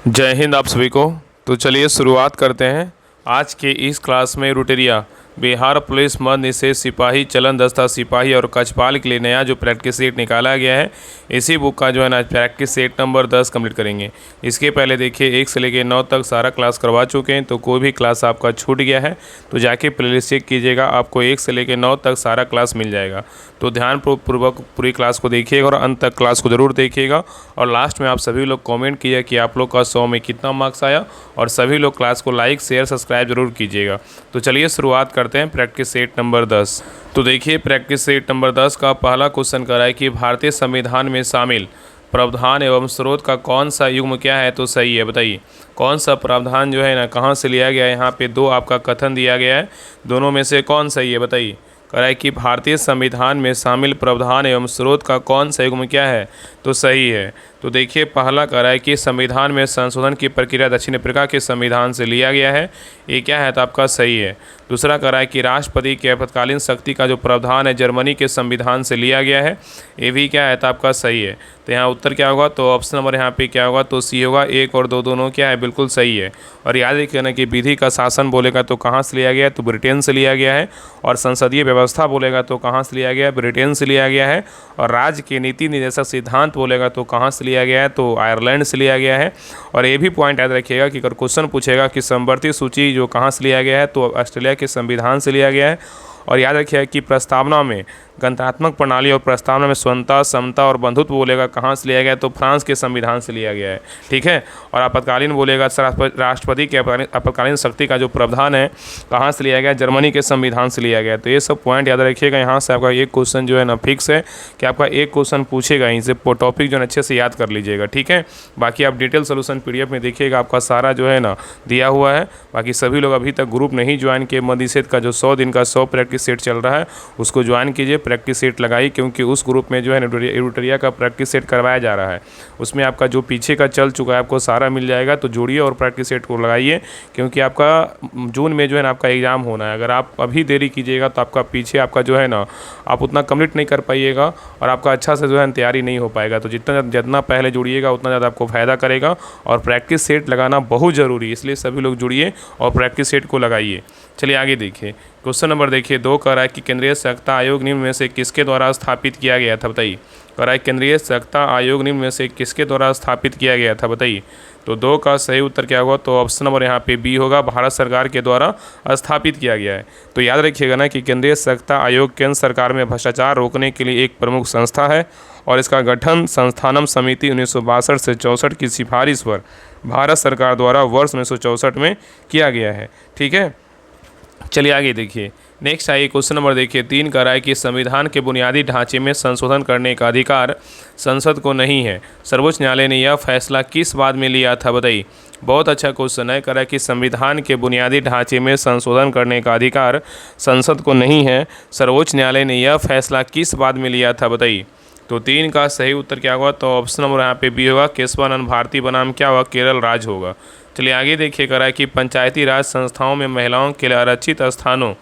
जय हिंद आप सभी को। तो चलिए शुरुआत करते हैं। आज के इस क्लास में रुटेरिया बिहार पुलिस मद निषेध सिपाही चलन दस्ता सिपाही और कछपाल के लिए नया जो प्रैक्टिस सेट निकाला गया है, इसी बुक का जो है ना प्रैक्टिस सेट नंबर 10 कंप्लीट करेंगे। इसके पहले देखिए 1 से लेकर 9 तक सारा क्लास करवा चुके हैं, तो कोई भी क्लास आपका छूट गया है तो जाके प्लेलिस्ट चेक कीजिएगा, आपको 1 से लेकर 9 तक सारा क्लास मिल जाएगा। तो ध्यानपूर्वक पूरी क्लास को देखिएगा और अंत तक क्लास को ज़रूर देखिएगा। और लास्ट में आप सभी लोग कमेंट कीजिए कि आप लोग का 100 में कितना मार्क्स आया, और सभी लोग क्लास को लाइक शेयर सब्सक्राइब जरूर कीजिएगा। तो चलिए शुरुआत करते हैं प्रैक्टिस सेट नंबर 10। तो देखिए प्रैक्टिस सेट नंबर 10 का पहला क्वेश्चन कर रहा है कि भारतीय संविधान में शामिल प्रावधान एवं स्रोत का कौन सा युग्म क्या है तो सही है। बताइए कौन सा प्रावधान जो है ना कहाँ से लिया गया है। यहाँ पे 2 आपका कथन दिया गया है, दोनों में से कौन सही है। बताइए कह रहा है कि भारतीय संविधान में शामिल प्रावधान एवं स्रोत का कौन सा युग्म क्या है तो सही है। तो देखिए पहला कह रहा है कि संविधान में संशोधन की प्रक्रिया दक्षिण अफ्रीका के संविधान से लिया गया है, ये क्या है तो आपका सही है। दूसरा कह रहा है कि राष्ट्रपति की आपातकालीन शक्ति का जो प्रावधान है जर्मनी के संविधान से लिया गया है, ये भी क्या है तो आपका सही है। तो यहाँ उत्तर क्या होगा तो ऑप्शन नंबर यहाँ पे क्या होगा तो सी होगा। 1 और 2 दोनों क्या है बिल्कुल सही है। और याद रखिए ना कि विधि का शासन बोलेगा तो कहाँ से लिया गया है तो ब्रिटेन से लिया गया है, और संसदीय व्यवस्था बोलेगा तो कहाँ से लिया गया है ब्रिटेन से लिया गया है, और राज्य के नीति निर्देशक सिद्धांत बोलेगा तो कहाँ से लिया गया है तो आयरलैंड से लिया गया है। और ये भी पॉइंट याद रखिएगा कि अगर क्वेश्चन पूछेगा कि समवर्ती सूची जो कहाँ से लिया गया है तो ऑस्ट्रेलिया के संविधान से लिया गया है। और याद रखिएगा कि प्रस्तावना में गणतंत्रात्मक प्रणाली और प्रस्तावना में स्वतंत्रता समता और बंधुत्व बोलेगा कहाँ से लिया गया है तो फ्रांस के संविधान से लिया गया है, ठीक है। और आपातकालीन बोलेगा राष्ट्रपति के आपातकालीन शक्ति का जो प्रावधान है कहाँ से लिया गया जर्मनी के संविधान से लिया गया। तो ये सब पॉइंट याद रखिएगा। यहाँ से आपका एक क्वेश्चन जो है ना फिक्स है कि आपका एक क्वेश्चन पूछेगा, यहीं से टॉपिक जो है अच्छे से याद कर लीजिएगा, ठीक है। बाकी आप डिटेल सोल्यूशन PDF में देखिएगा, आपका सारा जो है ना दिया हुआ है। बाकी सभी लोग अभी तक ग्रुप नहीं ज्वाइन किए, मद निषेध का जो 100 दिन का 100 प्रैक्टिस सेट चल रहा है उसको ज्वाइन कीजिए, प्रैक्टिस सेट लगाइए, क्योंकि उस ग्रुप में जो है रुटेरिया का प्रैक्टिस सेट करवाया जा रहा है। उसमें आपका जो पीछे का चल चुका है आपको सारा मिल जाएगा। तो जोड़िए और प्रैक्टिस सेट को लगाइए, क्योंकि आपका जून में जो है ना आपका एग्ज़ाम होना है। अगर आप अभी देरी कीजिएगा तो आपका पीछे आपका जो है ना आप उतना कंप्लीट नहीं कर पाइएगा और आपका अच्छा से जो है तैयारी नहीं हो पाएगा। तो जितना पहले जुड़िएगा उतना ज़्यादा आपको फ़ायदा करेगा। और प्रैक्टिस सेट लगाना बहुत ज़रूरी है, इसलिए सभी लोग जुड़िए और प्रैक्टिस सेट को लगाइए। चलिए आगे देखिए क्वेश्चन नंबर देखिए 2 कह रहा है कि केंद्रीय सहायता आयोग निम्न में से किसके द्वारा स्थापित किया गया था। बताइए कह रहा है केंद्रीय सहायता आयोग निम्न में से किसके द्वारा स्थापित किया गया था। बताइए तो 2 का सही उत्तर क्या होगा तो ऑप्शन नंबर यहाँ पे बी होगा, भारत सरकार के द्वारा स्थापित किया गया है। तो याद रखिएगा ना कि केंद्रीय सहायता आयोग केंद्र सरकार में भ्रष्टाचार रोकने के लिए एक प्रमुख संस्था है, और इसका गठन संस्थानम समिति 1962 से 64 की सिफारिश पर भारत सरकार द्वारा वर्ष 1964 में किया गया है, ठीक है। चलिए आगे देखिए नेक्स्ट आइए क्वेश्चन नंबर देखिए 3 कह रहा है कि संविधान के बुनियादी ढांचे में संशोधन करने का अधिकार संसद को नहीं है, सर्वोच्च न्यायालय ने यह फैसला किस बात में लिया था। बताइए बहुत अच्छा क्वेश्चन है। कह रहा है कि संविधान के बुनियादी ढांचे में संशोधन करने का अधिकार संसद को नहीं है, सर्वोच्च न्यायालय ने यह फैसला किस बात में लिया था। बताइए तो 3 का सही उत्तर क्या होगा तो ऑप्शन नंबर यहाँ पे बी होगा, केशवानंद भारती बनाम क्या होगा केरल राज्य होगा। चलिए आगे देखिए कह रहा है कि पंचायती राज संस्थाओं में महिलाओं के लिए आरक्षित स्थानों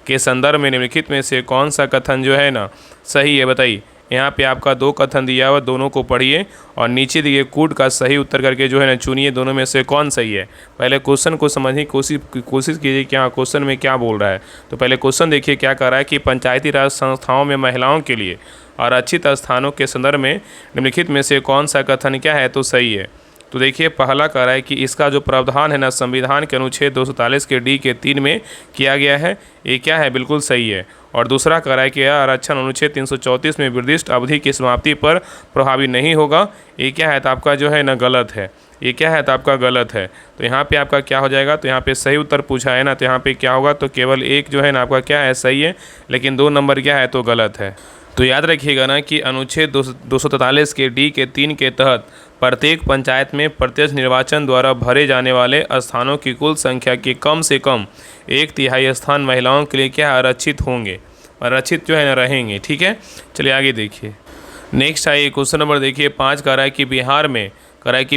के संदर्भ में निम्नलिखित में से कौन सा कथन जो है ना सही है। बताइए यहाँ पे आपका 2 कथन दिया हुआ, दोनों को पढ़िए और नीचे दिए कूट का सही उत्तर करके जो है ना चुनिए, दोनों में से कौन सही है। पहले क्वेश्चन को समझने की कोशिश कीजिए क्या क्वेश्चन में क्या बोल रहा है। तो पहले क्वेश्चन देखिए क्या कर रहा है कि पंचायती राज संस्थाओं में महिलाओं के लिए आरक्षित स्थानों के संदर्भ में निम्नलिखित में से कौन सा कथन क्या है तो सही है। तो देखिए पहला कह रहा है कि इसका जो प्रावधान है ना संविधान के अनुच्छेद 243 के डी के 3 में किया गया है, ये क्या है बिल्कुल सही है। और दूसरा कह रहा है कि यह आरक्षण अनुच्छेद 334 में निर्दिष्ट अवधि की समाप्ति पर प्रभावी नहीं होगा, ये क्या है तो आपका जो है ना गलत है, ये क्या है तो आपका गलत है। तो यहाँ पे आपका क्या हो जाएगा तो यहाँ पे सही उत्तर पूछा है ना, तो यहाँ पे क्या होगा तो केवल 1 जो है ना आपका क्या है सही है, लेकिन 2 नंबर क्या है तो गलत है। तो याद रखिएगा ना कि अनुच्छेद 243 के डी के 3 के तहत प्रत्येक पंचायत में प्रत्यक्ष निर्वाचन द्वारा भरे जाने वाले स्थानों की कुल संख्या के कम से कम 1/3 स्थान महिलाओं के लिए क्या आरक्षित होंगे, आरक्षित जो है ना रहेंगे, ठीक है। चलिए आगे देखिए नेक्स्ट आइए क्वेश्चन नंबर देखिए 5 कह रहा है कि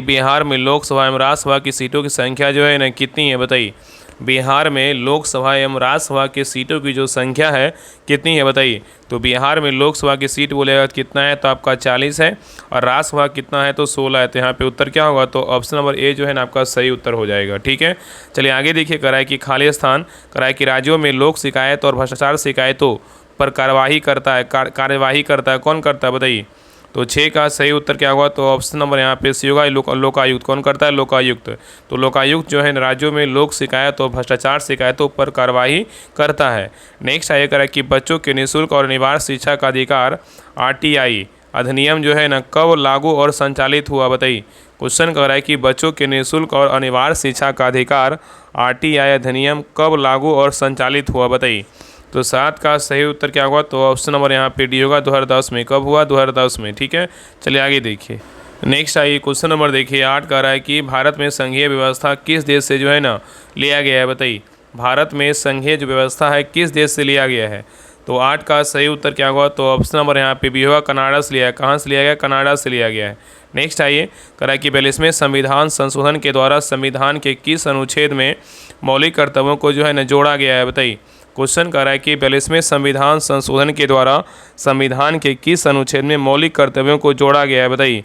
बिहार में लोकसभा एवं राज्यसभा की सीटों की संख्या जो है ना कितनी है। बताइए बिहार में लोकसभा एवं राज्यसभा की सीटों की जो संख्या है कितनी है बताइए। तो बिहार में लोकसभा की सीट बोलेगा कितना है, तो आपका 40 है, और राज्यसभा कितना है, तो 16 है। तो यहाँ पे उत्तर क्या होगा, तो ऑप्शन नंबर ए जो है ना आपका सही उत्तर हो जाएगा। ठीक है, चलिए आगे देखिए। कराए की खाली स्थान, कराए की राज्यों में लोक शिकायत और भ्रष्टाचार शिकायतों पर कार्यवाही करता है कौन करता है बताइए। तो 6 का सही उत्तर क्या होगा, तो ऑप्शन नंबर यहाँ पे सी होगा। लोकायुक्त कौन करता है, लोकायुक्त। तो लोकायुक्त जो है राज्यों में लोक शिकायत और भ्रष्टाचार शिकायतों पर कार्रवाई करता है। नेक्स्ट आइए करें कि बच्चों के निःशुल्क और अनिवार्य शिक्षा का अधिकार आरटीआई अधिनियम जो है ना कब लागू और संचालित हुआ बताइए। क्वेश्चन कर रहा है कि बच्चों के निःशुल्क और अनिवार्य शिक्षा का अधिकार आरटीआई अधिनियम कब लागू और संचालित हुआ बताइए। तो 7 का सही उत्तर क्या होगा, तो ऑप्शन नंबर यहाँ पे डी होगा। 2010 में। कब हुआ, 2010 में। ठीक है, चलिए आगे देखिए। नेक्स्ट आइए क्वेश्चन नंबर देखिए 8 का रहा है कि भारत में संघीय व्यवस्था किस देश से जो है ना लिया गया है बताइए। भारत में संघीय जो व्यवस्था है किस देश से लिया गया है। तो 8 का सही उत्तर क्या होगा, तो ऑप्शन नंबर यहाँ पे बी होगा। कनाडा से लिया है। कहाँ से लिया गया, कनाडा से लिया गया है। नेक्स्ट आइए करा कि 42वें संविधान संशोधन के द्वारा संविधान के किस अनुच्छेद में मौलिक कर्तव्यों को जो है ना जोड़ा गया है बताइए। क्वेश्चन कर रहा है कि 42वें संविधान संशोधन के द्वारा संविधान के किस अनुच्छेद में मौलिक कर्तव्यों को जोड़ा गया है बताइए।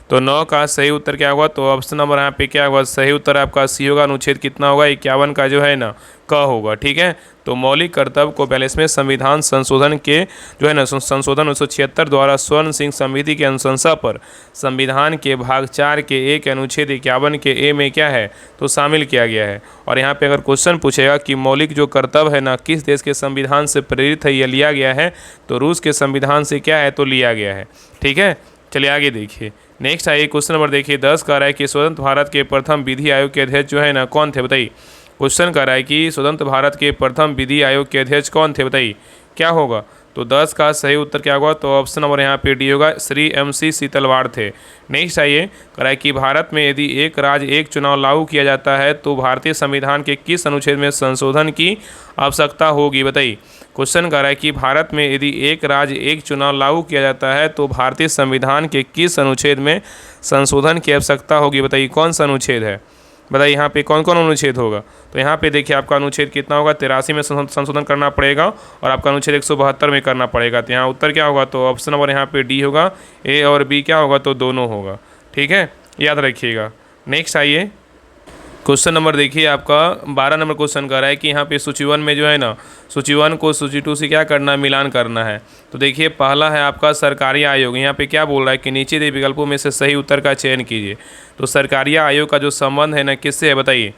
तो 9 का सही उत्तर क्या होगा, तो ऑप्शन नंबर यहाँ पे क्या होगा, सही उत्तर आपका सी होगा। अनुच्छेद कितना होगा, 51 का जो है ना क होगा। ठीक है, तो मौलिक कर्तव्य को 42वें संविधान संशोधन के जो है ना संशोधन 1976 द्वारा स्वर्ण सिंह समिति की अनुशंसा पर संविधान के भाग 4 के 1 अनुच्छेद 51 के ए में क्या है, तो शामिल किया गया है। और यहाँ पे अगर क्वेश्चन पूछेगा कि मौलिक जो कर्तव्य है ना किस देश के संविधान से प्रेरित है या लिया गया है, तो रूस के संविधान से क्या है, तो लिया गया है। ठीक है, चलिए आगे देखिए। नेक्स्ट आइए क्वेश्चन नंबर देखिए 10 का रहा है कि स्वतंत्र भारत के प्रथम विधि आयोग के अध्यक्ष जो है ना कौन थे बताइए। क्वेश्चन कर रहा है कि स्वतंत्र भारत के प्रथम विधि आयोग के अध्यक्ष कौन थे बताइए, क्या होगा। तो 10 का सही उत्तर क्या होगा, तो ऑप्शन नंबर यहाँ पे डी होगा। श्री MC सीतलवाड़ थे। नेक्स्ट आइए कह रहा है कि भारत में यदि एक राज्य एक चुनाव लागू किया जाता है तो भारतीय संविधान के किस अनुच्छेद में संशोधन की आवश्यकता होगी बताइए। क्वेश्चन कर रहा है कि भारत में यदि एक राज्य एक चुनाव लागू किया जाता है तो भारतीय संविधान के किस अनुच्छेद में संशोधन की आवश्यकता होगी बताइए। कौन सा अनुच्छेद है बताइए, यहाँ पे कौन कौन अनुच्छेद होगा। तो यहाँ पे देखिए आपका अनुच्छेद कितना होगा, 83 में संशोधन करना पड़ेगा, और आपका अनुच्छेद 172 में करना पड़ेगा। तो यहाँ उत्तर क्या होगा, तो ऑप्शन नंबर यहाँ पे डी होगा। ए और बी क्या होगा, तो दोनों होगा। ठीक है, याद रखिएगा। नेक्स्ट आइए क्वेश्चन नंबर देखिए आपका 12 नंबर क्वेश्चन कर रहा है कि यहाँ पे सूची 1 में जो है ना सूची 1 को सूची 2 से क्या करना है, मिलान करना है। तो देखिए पहला है आपका सरकारी आयोग। यहाँ पे क्या बोल रहा है कि नीचे दिए विकल्पों में से सही उत्तर का चयन कीजिए। तो सरकारी आयोग का जो संबंध है ना किससे है बताइए।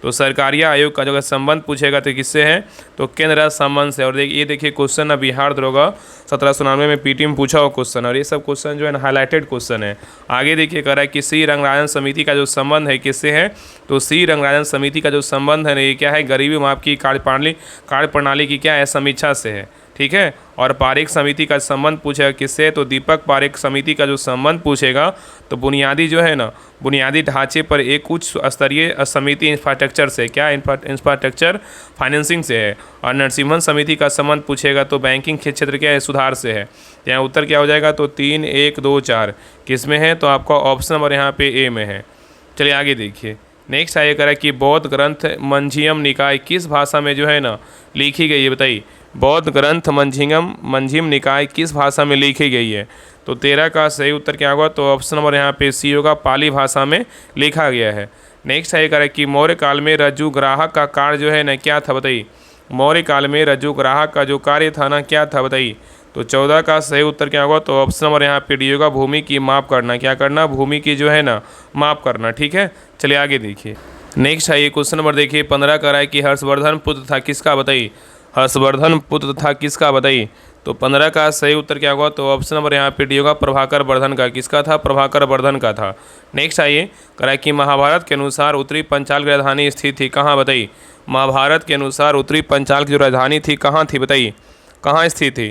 तो सरकारी आयोग का जो अगर संबंध पूछेगा तो किससे है, तो केंद्र राज्य संबंध से। और देखिए ये देखिए क्वेश्चन ना बिहार दरोगा 1799 में पीटी में पूछा हुआ क्वेश्चन, और ये सब क्वेश्चन जो है ना हाईलाइटेड क्वेश्चन है। आगे देखिए कह रहा है कि श्री रंगराजन समिति का जो संबंध है किससे है, तो श्री रंगराजन समिति का जो संबंध है ना ये क्या है, गरीबी माफ की कार्य प्रणाली की क्या है, समीक्षा से है। ठीक है, और पारेख समिति का संबंध पूछेगा किससे, तो दीपक पारेख समिति का जो संबंध पूछेगा तो बुनियादी जो है ना बुनियादी ढांचे पर एक उच्च स्तरीय समिति इंफ्रास्ट्रक्चर से, क्या इंफ्रास्ट्रक्चर फाइनेंसिंग से है। और नरसिम्हन समिति का संबंध पूछेगा तो बैंकिंग क्षेत्र क्या है, सुधार से है। यहाँ उत्तर क्या हो जाएगा, तो 3, 1, 2, 4 किस में है, तो आपका ऑप्शन नंबर यहाँ पे ए में है। चलिए आगे देखिए। नेक्स्ट आइए करा कि बौद्ध ग्रंथ मंझिम निकाय किस भाषा में जो है ना लिखी गई है बताइए। बौद्ध ग्रंथ मंझिम निकाय किस भाषा में लिखी गई है। तो 13 का सही उत्तर क्या होगा, तो ऑप्शन नंबर यहाँ पे सी होगा, पाली भाषा में लिखा गया है। नेक्स्ट है करें कि मौर्य काल में रज्जु ग्राहक का कार्य जो है ना क्या था बताइए। मौर्य काल में रज्जु ग्राहक का जो कार्य था ना क्या था बताइए। तो 14 का सही उत्तर क्या होगा, तो ऑप्शन नंबर यहाँ पे डी होगा, भूमि की माप करना। क्या करना, भूमि की जो है ना माप करना। ठीक है, चलिए आगे देखिए। नेक्स्ट है ये क्वेश्चन नंबर देखिए 15 का रहा है कि हर्षवर्धन पुत्र था किसका बताइए। हर्षवर्धन पुत्र था किसका बताइए। तो 15 का सही उत्तर क्या होगा, तो ऑप्शन नंबर यहाँ पे डी होगा, प्रभाकर वर्धन का। किसका था, प्रभाकर वर्धन का था। नेक्स्ट आइए करा कि महाभारत के अनुसार उत्तरी पंचाल की राजधानी स्थित थी कहाँ बताइए। महाभारत के अनुसार उत्तरी पंचाल की जो राजधानी थी कहाँ थी बताइए, कहाँ स्थित थी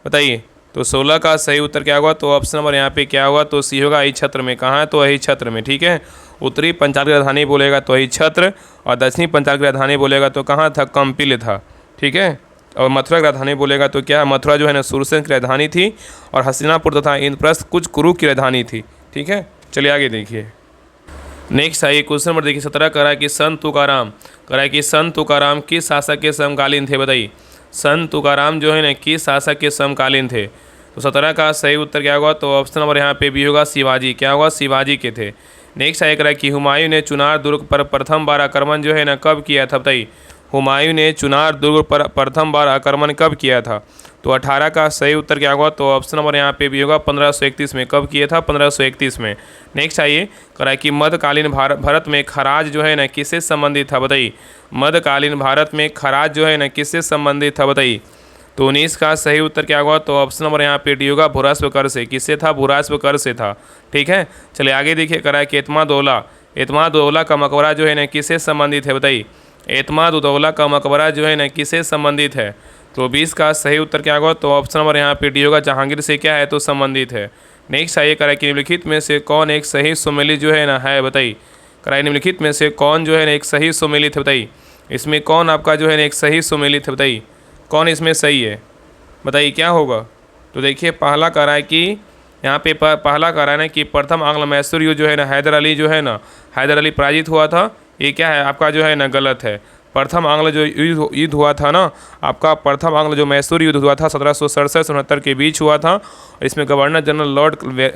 बताइए। तो 16 का सही उत्तर क्या होगा, तो ऑप्शन नंबर यहाँ पे क्या होगा, तो सी होगा, अहि छत्र में। कहाँ है, तो अहि छत्र में। ठीक है, उत्तरी पंचाल की राजधानी बोलेगा तो अहि छत्र, और दक्षिणी पंचाल की राजधानी बोलेगा तो कहाँ था, कंपिल था। ठीक है, और मथुरा की राजधानी बोलेगा तो क्या, मथुरा जो है ना सूरसेन की राजधानी थी, और हस्तिनापुर तथा इंद्रप्रस्थ कुछ कुरु की राजधानी थी। ठीक है, चलिए आगे देखिए। नेक्स्ट आइए क्वेश्चन नंबर देखिए 17 करा कि संत तुकाराम, करा कि संत तुकाराम किस शासक के समकालीन थे, बताइए। संत तुकाराम जो है ना किस शासक के समकालीन थे। तो 17 का सही उत्तर क्या होगा, तो ऑप्शन नंबर यहाँ पे बी होगा शिवाजी। क्या होगा, शिवाजी के थे। नेक्स्ट आइए करा कि हुमायूं ने चुनार दुर्ग पर प्रथम बार आक्रमण जो है ना कब किया था, बताइए। हुमायूं ने चुनार दुर्ग पर प्रथम बार आक्रमण कब किया था। तो 18 का सही उत्तर क्या होगा, तो ऑप्शन नंबर यहाँ पे भी होगा 1531 में। कब किया था, 1531 में। नेक्स्ट आइए करा कि मध्यकालीन भारत में खराज जो है ना किससे संबंधित था, बताइए। मध्यकालीन भारत में खराज जो है ना किससे संबंधित था, बताइए। तो 19 का सही उत्तर क्या होगा, तो ऑप्शन नंबर यहाँ पे डी होगा भूरास्व कर से। किससे था, भूरास्व कर से था। ठीक है, चलिए आगे देखिए करा कि एतमाद-उद-दौला का मकबरा जो है ना किससे संबंधित है, बताइए। एतमाद-उद-दौला का मकबरा जो है ना किससे संबंधित है। तो 20 का सही उत्तर क्या होगा, तो ऑप्शन नंबर यहाँ पे डी होगा जहांगीर से क्या है, तो संबंधित है। नेक्स्ट आइए करा कि निम्नलिखित में से कौन एक सही सुमेलित जो है ना है, बताइए। करा निम्नलिखित में से कौन जो है ना एक सही सुमेलित है, बताइए। इसमें कौन आपका जो है ना एक सही सुमेलित है, बताइए। कौन इसमें सही है, बताइए क्या होगा। तो देखिए पहला करा है कि यहाँ पे पहला करा है ना कि प्रथम आंग्ल मैसूर युद्ध जो है ना हैदर अली पराजित हुआ था। ये क्या है आपका जो है ना गलत है। प्रथम आंग्ल जो युद्ध हुआ था ना आपका, प्रथम आंग्ल जो मैसूर युद्ध हुआ था 1767-69 के बीच हुआ था। और इसमें गवर्नर जनरल लॉर्ड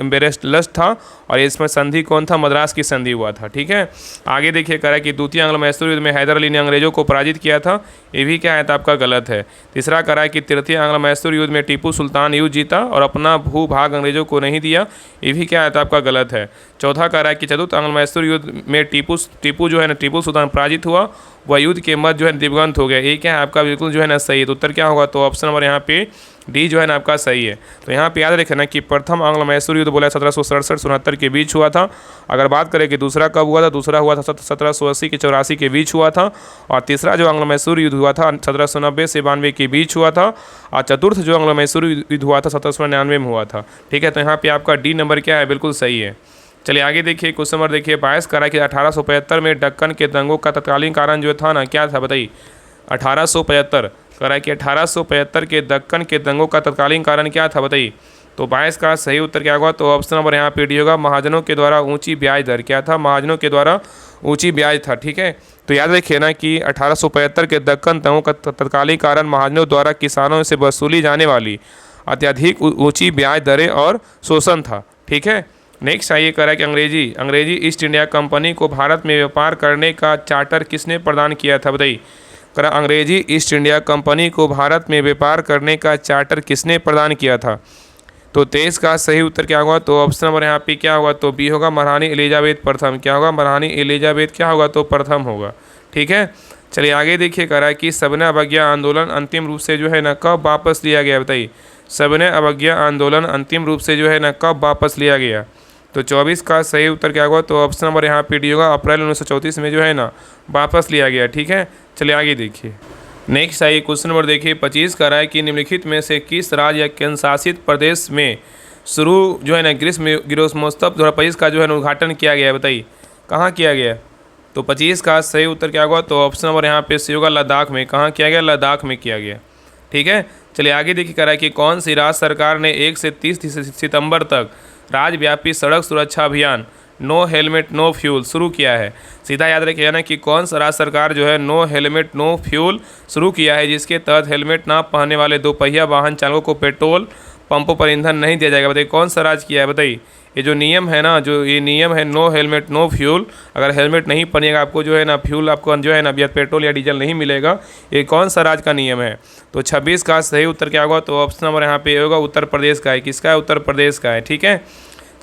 बेरेस्टलस था। और इसमें संधि कौन था, मद्रास की संधि हुआ था। ठीक है, आगे देखिए करा कि द्वितीय आंग्ल मैसूर युद्ध में हैदर अली ने अंग्रेजों को पराजित किया था। ये भी क्या है तो आपका गलत है। तीसरा करा कि तृतीय आंग्ल मैसूर युद्ध में टीपू सुल्तान युद्ध जीता और अपना भूभाग अंग्रेजों को नहीं दिया। ये भी क्या है तो आपका गलत है। चौथा करा कि चतुर्थ आंग्ल मैसूर युद्ध में टीपू जो है ना टीपू सुल्तान पराजित हुआ, वह युद्ध के मध्य जो है दिवंगत हो गया। ये क्या है आपका बिल्कुल जो है ना सही है। तो उत्तर क्या होगा, तो ऑप्शन नंबर यहाँ पे डी जो है ना आपका सही है। तो यहाँ पे याद रखना कि प्रथम आंग्ल मैसूर युद्ध बोला 1767-69 के बीच हुआ था। अगर बात करें कि दूसरा कब हुआ था, दूसरा हुआ था 1780 के 84 के बीच हुआ था। और तीसरा जो आंग्ल मैसूर युद्ध हुआ था 1790 से 92 के बीच हुआ था। और चतुर्थ जो आंग्ल मैसूर युद्ध हुआ था 1799 में हुआ था। ठीक है, तो यहाँ पे आपका डी नंबर क्या है, बिल्कुल सही है। चलिए आगे देखिए क्वेश्चन नंबर देखिए 22 करा कि 1875 में दक्कन के दंगों का तत्कालीन कारण जो था ना क्या था, बताइए। 1875 करा कि 1875 के दक्कन के दंगों का तत्कालीन कारण क्या था, बताइए। तो 22 का सही उत्तर क्या होगा, तो ऑप्शन नंबर यहाँ पे डी होगा महाजनों के द्वारा ऊंची ब्याज दर। क्या था, महाजनों के द्वारा ऊंची ब्याज था। ठीक है, तो याद रखिए ना कि 1875 के दक्कन दंगों का तत्कालीन कारण महाजनों द्वारा किसानों से वसूली जाने वाली अत्यधिक ऊंची ब्याज दरें और शोषण था। ठीक है, नेक्स्ट आइए करा कि अंग्रेजी ईस्ट इंडिया कंपनी को भारत में व्यापार करने का चार्टर किसने प्रदान किया था, बताइए। करा अंग्रेजी ईस्ट इंडिया कंपनी को भारत में व्यापार करने का चार्टर किसने प्रदान किया था। तो 23 का सही उत्तर क्या होगा, तो ऑप्शन नंबर यहाँ पे क्या होगा, तो बी होगा महारानी एलिजाबेथ प्रथम। क्या होगा, महारानी एलिजाबेथ क्या होगा, तो प्रथम होगा। ठीक है, चलिए आगे देखिए करा कि सविनय अवज्ञा आंदोलन अंतिम रूप से जो है ना कब वापस लिया गया, बताइए। सविनय अवज्ञा आंदोलन अंतिम रूप से जो है ना कब वापस लिया गया। तो 24 का सही उत्तर क्या होगा, तो ऑप्शन नंबर यहाँ पे डी होगा अप्रैल 1934 में जो है ना वापस लिया गया। ठीक है, चलिए आगे देखिए। नेक्स्ट आइए क्वेश्चन नंबर देखिए 25 का राय कि निम्नलिखित में से किस राज्य या केंद्र शासित प्रदेश में शुरू जो है ना ग्रीष्म ग्रीष्मोत्सव 2025 का जो है ना उद्घाटन किया गया है, बताइए कहाँ किया गया। तो 25 का सही उत्तर क्या होगा, तो ऑप्शन नंबर यहाँ पे सी होगा लद्दाख में। कहाँ किया गया, लद्दाख में किया गया। ठीक है, चलिए आगे देखिए करा कि कौन सी राज्य सरकार ने 1 से 30 सितंबर तक राज्यव्यापी सड़क सुरक्षा अभियान नो हेलमेट नो फ्यूल शुरू किया है। सीधा याद रखिए ना कि कौन सा राज्य सरकार जो है नो हेलमेट नो फ्यूल शुरू किया है, जिसके तहत हेलमेट ना पहनने वाले दोपहिया वाहन चालकों को पेट्रोल पंपों पर ईंधन नहीं दिया जाएगा। बताइए कौन सा राज्य किया है, बताइए। ये जो नियम है ना, जो ये नियम है नो हेलमेट नो फ्यूल, अगर हेलमेट नहीं पहनिएगा आपको जो है ना फ्यूल आपको जो है ना या पेट्रोल या डीजल नहीं मिलेगा। ये कौन सा राज्य का नियम है। तो 26 का सही उत्तर क्या होगा, तो ऑप्शन नंबर यहाँ पे होगा उत्तर प्रदेश का है। किसका है, उत्तर प्रदेश का है। ठीक है,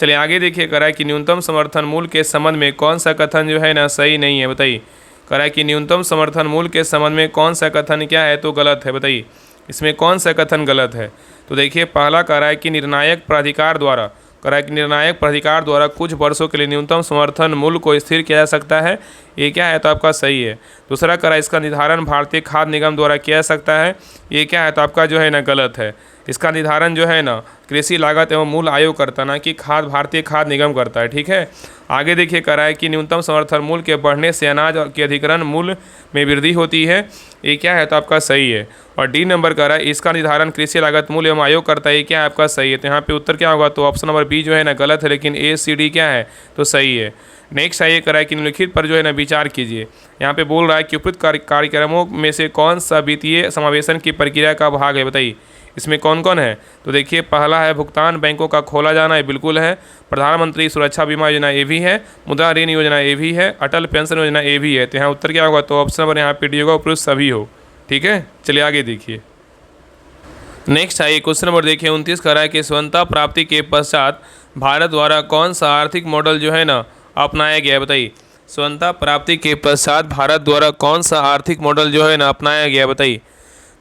चलिए आगे देखिए करा कि न्यूनतम समर्थन मूल्य के संबंध में कौन सा कथन जो है ना सही नहीं है, बताइए। करा कि न्यूनतम समर्थन मूल्य के संबंध में कौन सा कथन क्या है, तो गलत है, बताइए इसमें कौन सा कथन गलत है। तो देखिए पहला करा है कि निर्णायक प्राधिकार द्वारा, करा कि निर्णायक प्राधिकार द्वारा कुछ वर्षों के लिए न्यूनतम समर्थन मूल्य को स्थिर किया जा सकता है। ये क्या है, तो आपका सही है। दूसरा करा इसका निर्धारण भारतीय खाद्य निगम द्वारा किया जा सकता है। ये क्या है, तो आपका जो है ना गलत है। इसका निर्धारण जो है ना कृषि लागत एवं मूल्य आयोग करता, ना कि भारतीय खाद्य निगम करता है। ठीक है, आगे देखिए कह रहा है कि न्यूनतम समर्थन मूल्य के बढ़ने से अनाज के अधिग्रहण मूल्य में वृद्धि होती है, ये क्या है, तो आपका सही है। और डी नंबर कह रहा है इसका निर्धारण कृषि लागत मूल्य एवं आयोग करता है, ये क्या है, आपका सही है। तो यहाँ पे उत्तर क्या होगा, तो ऑप्शन नंबर बी जो है ना गलत है, लेकिन ए सी डी क्या है, तो सही है। नेक्स्ट आइए करा है कि निम्नलिखित पर जो है ना विचार कीजिए। यहाँ पे बोल रहा है कि उपयुक्त कार्यक्रमों में से कौन सा वित्तीय समावेशन की प्रक्रिया का भाग है, बताइए इसमें कौन कौन है। तो देखिए पहला है भुगतान बैंकों का खोला जाना, ये बिल्कुल है। प्रधानमंत्री सुरक्षा बीमा योजना, ये भी है। मुद्रा ऋण योजना, ये भी है। अटल पेंशन योजना, ये भी है। तो यहाँ उत्तर क्या होगा, तो ऑप्शन नंबर यहाँ पे डी होगा, उपयुक्त सभी हो। ठीक है, चलिए आगे देखिए। नेक्स्ट आइए क्वेश्चन नंबर देखिए 29 कह रहा है कि स्वतंत्रता प्राप्ति के पश्चात भारत द्वारा कौन सा आर्थिक मॉडल जो है ना अपनाया गया है, बताइए। स्वतंत्रता प्राप्ति के पश्चात भारत द्वारा कौन सा आर्थिक मॉडल जो है ना अपनाया गया, बताइए।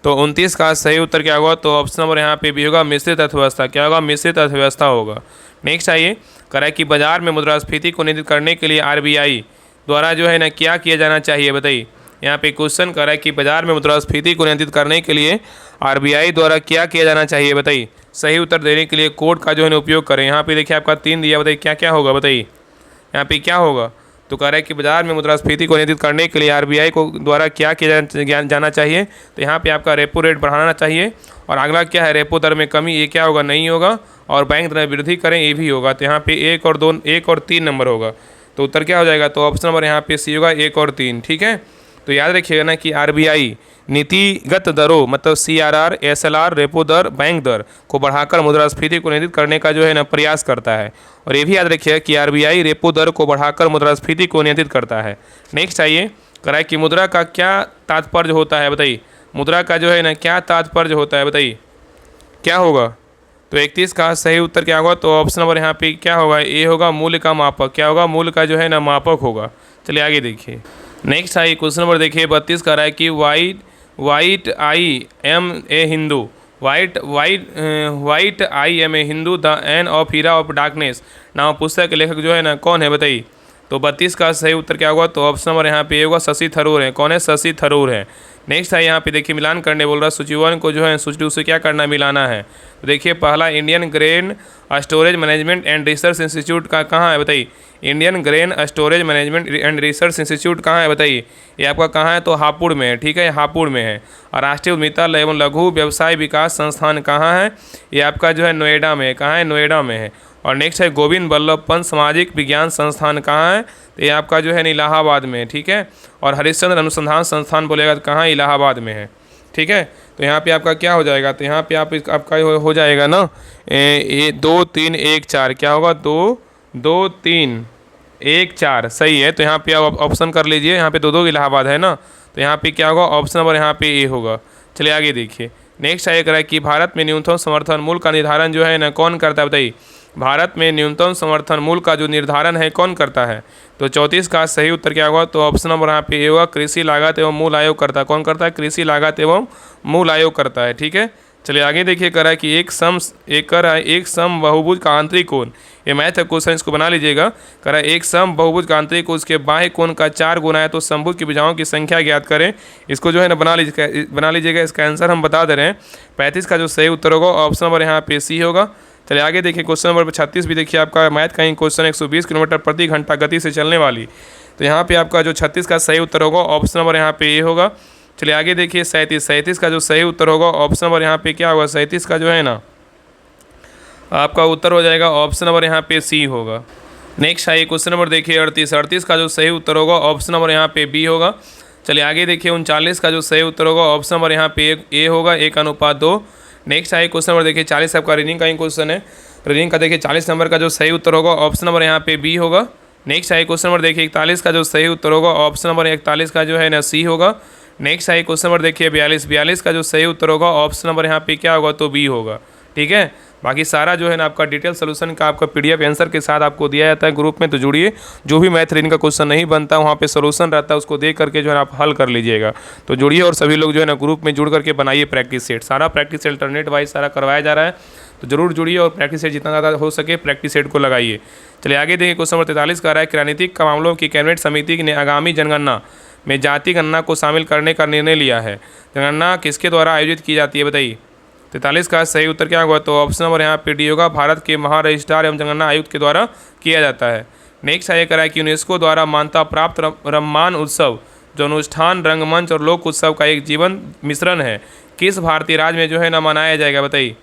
तो 29 का सही उत्तर क्या होगा, तो ऑप्शन नंबर यहाँ पे भी होगा, मिश्रित अर्थव्यवस्था। क्या होगा, मिश्रित अर्थव्यवस्था होगा। नेक्स्ट आइए कह रहा है कि बाजार में मुद्रास्फीति को नियंत्रित करने के लिए आरबीआई द्वारा जो है ना क्या किया जाना चाहिए, बताइए। यहाँ पे क्वेश्चन कर रहा है कि बाजार में मुद्रास्फीति को नियंत्रित करने के लिए आरबीआई द्वारा क्या किया जाना चाहिए, बताइए। सही उत्तर देने के लिए कोड का जो है ना उपयोग करें। यहाँ पे देखिए आपका 3 दिया, बताइए क्या क्या होगा, बताइए यहाँ पे क्या होगा। तो कह रहा है कि बाजार में मुद्रास्फीति को नियंत्रित करने के लिए आरबीआई को द्वारा क्या किया जाना चाहिए। तो यहाँ पे आपका रेपो रेट बढ़ाना चाहिए, और अगला क्या है, रेपो दर में कमी, ये क्या होगा, नहीं होगा। और बैंक दर में वृद्धि करें, ये भी होगा। तो यहाँ पे 1 और 3 नंबर होगा। तो उत्तर क्या हो जाएगा, तो ऑप्शन नंबर यहाँ पे सी होगा, 1 और 3। ठीक है, तो याद रखिएगा ना कि आरबीआई नीतिगत दरों मतलब सीआरआर, एसएलआर, रेपो दर, बैंक दर को बढ़ाकर मुद्रास्फीति को नियंत्रित करने का जो है ना प्रयास करता है। और ये भी याद रखिएगा कि आरबीआई रेपो दर को बढ़ाकर मुद्रास्फीति को नियंत्रित करता है। नेक्स्ट आइए कराए कि मुद्रा का क्या तात्पर्य होता है, बताइए। मुद्रा का जो है ना क्या तात्पर्य होता है, बताइए क्या होगा। तो 31 का सही उत्तर क्या होगा, तो ऑप्शन नंबर यहाँ पे क्या होगा, ए होगा, मूल्य का मापक। क्या होगा, मूल्य का जो है ना मापक होगा। चलिए आगे देखिए। नेक्स्ट आइए क्वेश्चन नंबर देखिए 32 का रहा है कि why I am a Hindu, why I am a Hindu, the an of era of darkness नाम पुस्तक के लेखक जो है ना कौन है, बताइए। तो 32 का सही उत्तर क्या होगा, तो ऑप्शन नंबर यहाँ पे होगा, शशि थरूर है। कौन है, शशि थरूर है। नेक्स्ट है यहाँ पे देखिए मिलान करने बोल रहा है, सूची 1 को जो है सूची 2 से क्या करना, मिलाना है। तो देखिए पहला Indian grain storage management and research institute का कहाँ है, बताइए। Indian grain storage management and research institute कहाँ है, बताइए। ये आपका कहाँ है, तो हापुड़ में है। ठीक है, हापुड़ में है। और राष्ट्रीय उद्यमिता एवं लघु व्यवसाय विकास संस्थान कहाँ है, ये आपका जो है नोएडा में है। कहाँ है, नोएडा में है। और नेक्स्ट है गोविंद बल्लभ पंत सामाजिक विज्ञान संस्थान कहाँ है, तो ये आपका जो है इलाहाबाद में है। ठीक है, और हरिश्चंद्र अनुसंधान संस्थान बोलेगा तो कहाँ, इलाहाबाद में है। ठीक है, तो यहाँ पे आपका क्या हो जाएगा, तो यहाँ पे आपका हो जाएगा ना 2 3 1 4। क्या होगा, 2 2 3 1 4 सही है। तो यहाँ पे आप ऑप्शन कर लीजिए, यहाँ पे 2 इलाहाबाद है ना, तो यहाँ पे क्या होगा, ऑप्शन नंबर यहाँ पे ए होगा। चलिए आगे देखिए। नेक्स्ट आया करा कि भारत में न्यूनतम समर्थन मूल्य का निर्धारण जो है ना कौन करता है, बताइए। भारत में न्यूनतम समर्थन मूल्य का जो निर्धारण है कौन करता है। तो 34 का सही उत्तर क्या होगा, तो ऑप्शन नंबर यहाँ पे ए होगा, कृषि लागत एवं मूल्य आयोग करता है। कौन करता है, कृषि लागत एवं मूल्य आयोग करता है। ठीक है, चलिए आगे देखिए करा कि एक सम बहुभुज का आंतरिक कोण, ये मैथ का क्वेश्चन, इसको बना लीजिएगा। करा एक सम बहुभुज का आंतरिक कोण उसके बाह्य कोण का 4 गुना है तो समभुज की भुजाओं की संख्या ज्ञात करें। इसको जो है ना बना लीजिएगा। इसका आंसर हम बता दे रहे हैं। 35 का जो सही उत्तर होगा ऑप्शन नंबर यहाँ पे सी होगा। चलिए आगे देखिए क्वेश्चन नंबर 36 भी देखिए आपका मैथ का ही क्वेश्चन, 120 किलोमीटर प्रति घंटा गति से चलने वाली। तो यहाँ पे आपका जो 36 का सही उत्तर होगा ऑप्शन नंबर यहाँ पे ए होगा। चलिए आगे देखिए 37 का जो सही उत्तर होगा ऑप्शन नंबर यहाँ पे क्या होगा, 37 का जो है ना आपका उत्तर हो जाएगा ऑप्शन नंबर यहाँ पे सी होगा। नेक्स्ट आइए क्वेश्चन नंबर देखिए 38 का जो सही उत्तर होगा ऑप्शन नंबर यहाँ पे बी होगा। चलिए आगे देखिए 39 का जो सही उत्तर होगा ऑप्शन नंबर यहाँ पे ए होगा, 1:2। नेक्स्ट आइए क्वेश्चन नंबर देखिए 40 आपका रीडिंग का ही क्वेश्चन है। रीडिंग का देखिए 40 नंबर का जो सही उत्तर होगा ऑप्शन नंबर यहाँ पे बी होगा। नेक्स्ट आइए क्वेश्चन नंबर देखिए 41 का जो सही उत्तर होगा ऑप्शन नंबर 41 का जो है ना सी होगा। नेक्स्ट आइए क्वेश्चन नंबर देखिए 42 का जो सही उत्तर होगा ऑप्शन नंबर यहाँ पे क्या होगा, तो बी होगा। ठीक है, बाकी सारा जो है ना आपका डिटेल सोल्यूशन का आपका पीडीएफ आंसर के साथ आपको दिया जाता है ग्रुप में, तो जुड़िए। जो भी मैथ रीडिंग का क्वेश्चन नहीं बनता वहाँ पे सोल्यूशन रहता है, उसको देख करके जो है आप हल कर लीजिएगा। तो जुड़िए और सभी लोग जो है ना ग्रुप में जुड़ करके बनाइए प्रैक्टिस सेट। सारा प्रैक्टिस सेट अल्टरनेट वाइज सारा करवाया जा रहा है, तो जरूर जुड़िए और प्रैक्टिस सेट जितना ज़्यादा हो सके प्रैक्टिस सेट को लगाइए। चलिए आगे देखिए क्वेश्चन नंबर 43 का रहा है कि राजनीतिक मामलों की कैबिनेट समिति ने आगामी जनगणना में जाति गणना को शामिल करने का निर्णय लिया है। जनगणना किसके द्वारा आयोजित की जाती है, बताइए। 43 का सही उत्तर क्या होगा? तो ऑप्शन नंबर यहाँ पे डी होगा, भारत के महारजिस्ट्रार एवं जनगणना आयुक्त के द्वारा किया जाता है। नेक्स्ट है करा कि यूनेस्को द्वारा मान्यता प्राप्त रम्मान उत्सव जो अनुष्ठान, रंगमंच और लोक उत्सव का एक जीवन मिश्रण है, किस भारतीय राज्य में जो है ना मनाया जाएगा? बताइए।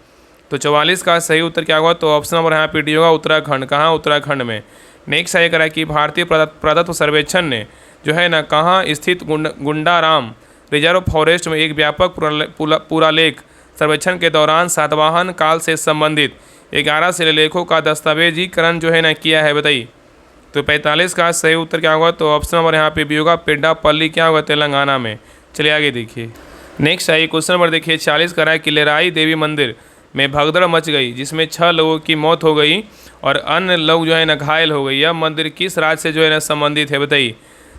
तो 44 का सही उत्तर क्या होगा? तो ऑप्शन नंबर यहाँ पे डी होगा, उत्तराखंड। कहाँ? उत्तराखंड में। नेक्स्ट है करा कि भारतीय पुरातत्व सर्वेक्षण ने जो है ना कहाँ स्थित गुंडाराम रिजर्व फॉरेस्ट में एक व्यापक पुरालेख सर्वेक्षण के दौरान सातवाहन काल से संबंधित 11 शिलालेखों का दस्तावेजीकरण जो है ना किया है? बताइए। तो 45 का सही उत्तर क्या होगा? तो ऑप्शन नंबर यहाँ पे बी होगा, पेड्डापल्ली क्या होगा? तेलंगाना में। चलिए आगे देखिए। नेक्स्ट आइए क्वेश्चन नंबर देखिए 40 का है कि लेराई देवी मंदिर में भगदड़ मच गई जिसमें 6 लोगों की मौत हो गई और अन्य लोग जो है ना घायल हो गई। यह मंदिर किस राज्य से जो है ना संबंधित है? बताइए।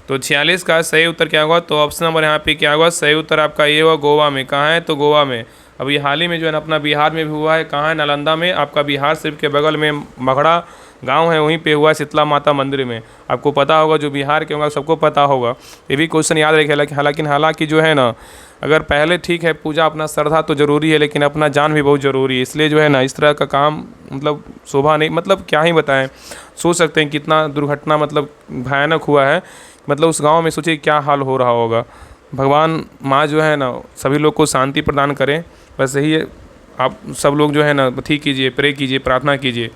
तो 46 का सही उत्तर क्या होगा? तो ऑप्शन नंबर यहाँ पे क्या होगा? सही उत्तर आपका ये हुआ, गोवा में। कहाँ है? तो गोवा में। अब ये हाल ही में जो है ना अपना बिहार में भी हुआ है। कहाँ है? नालंदा में। आपका बिहार सिर्फ के बगल में मगड़ा गांव है, वहीं पे हुआ शीतला माता मंदिर में। आपको पता होगा, जो बिहार के होगा सबको पता होगा। ये भी क्वेश्चन याद रखेगा। हालांकि जो है ना अगर पहले ठीक है पूजा अपना श्रद्धा तो ज़रूरी है, लेकिन अपना जान भी बहुत ज़रूरी है। इसलिए जो है ना इस तरह का काम मतलब शोभा नहीं, मतलब क्या ही बताएं। सोच सकते हैं कितना दुर्घटना मतलब भयानक हुआ है। मतलब उस गांव में सोचिए क्या हाल हो रहा होगा। भगवान माँ जो है ना सभी लोग को शांति प्रदान करें। बस यही है, आप सब लोग जो है ना ठीक कीजिए, प्रे कीजिए, प्रार्थना कीजिए।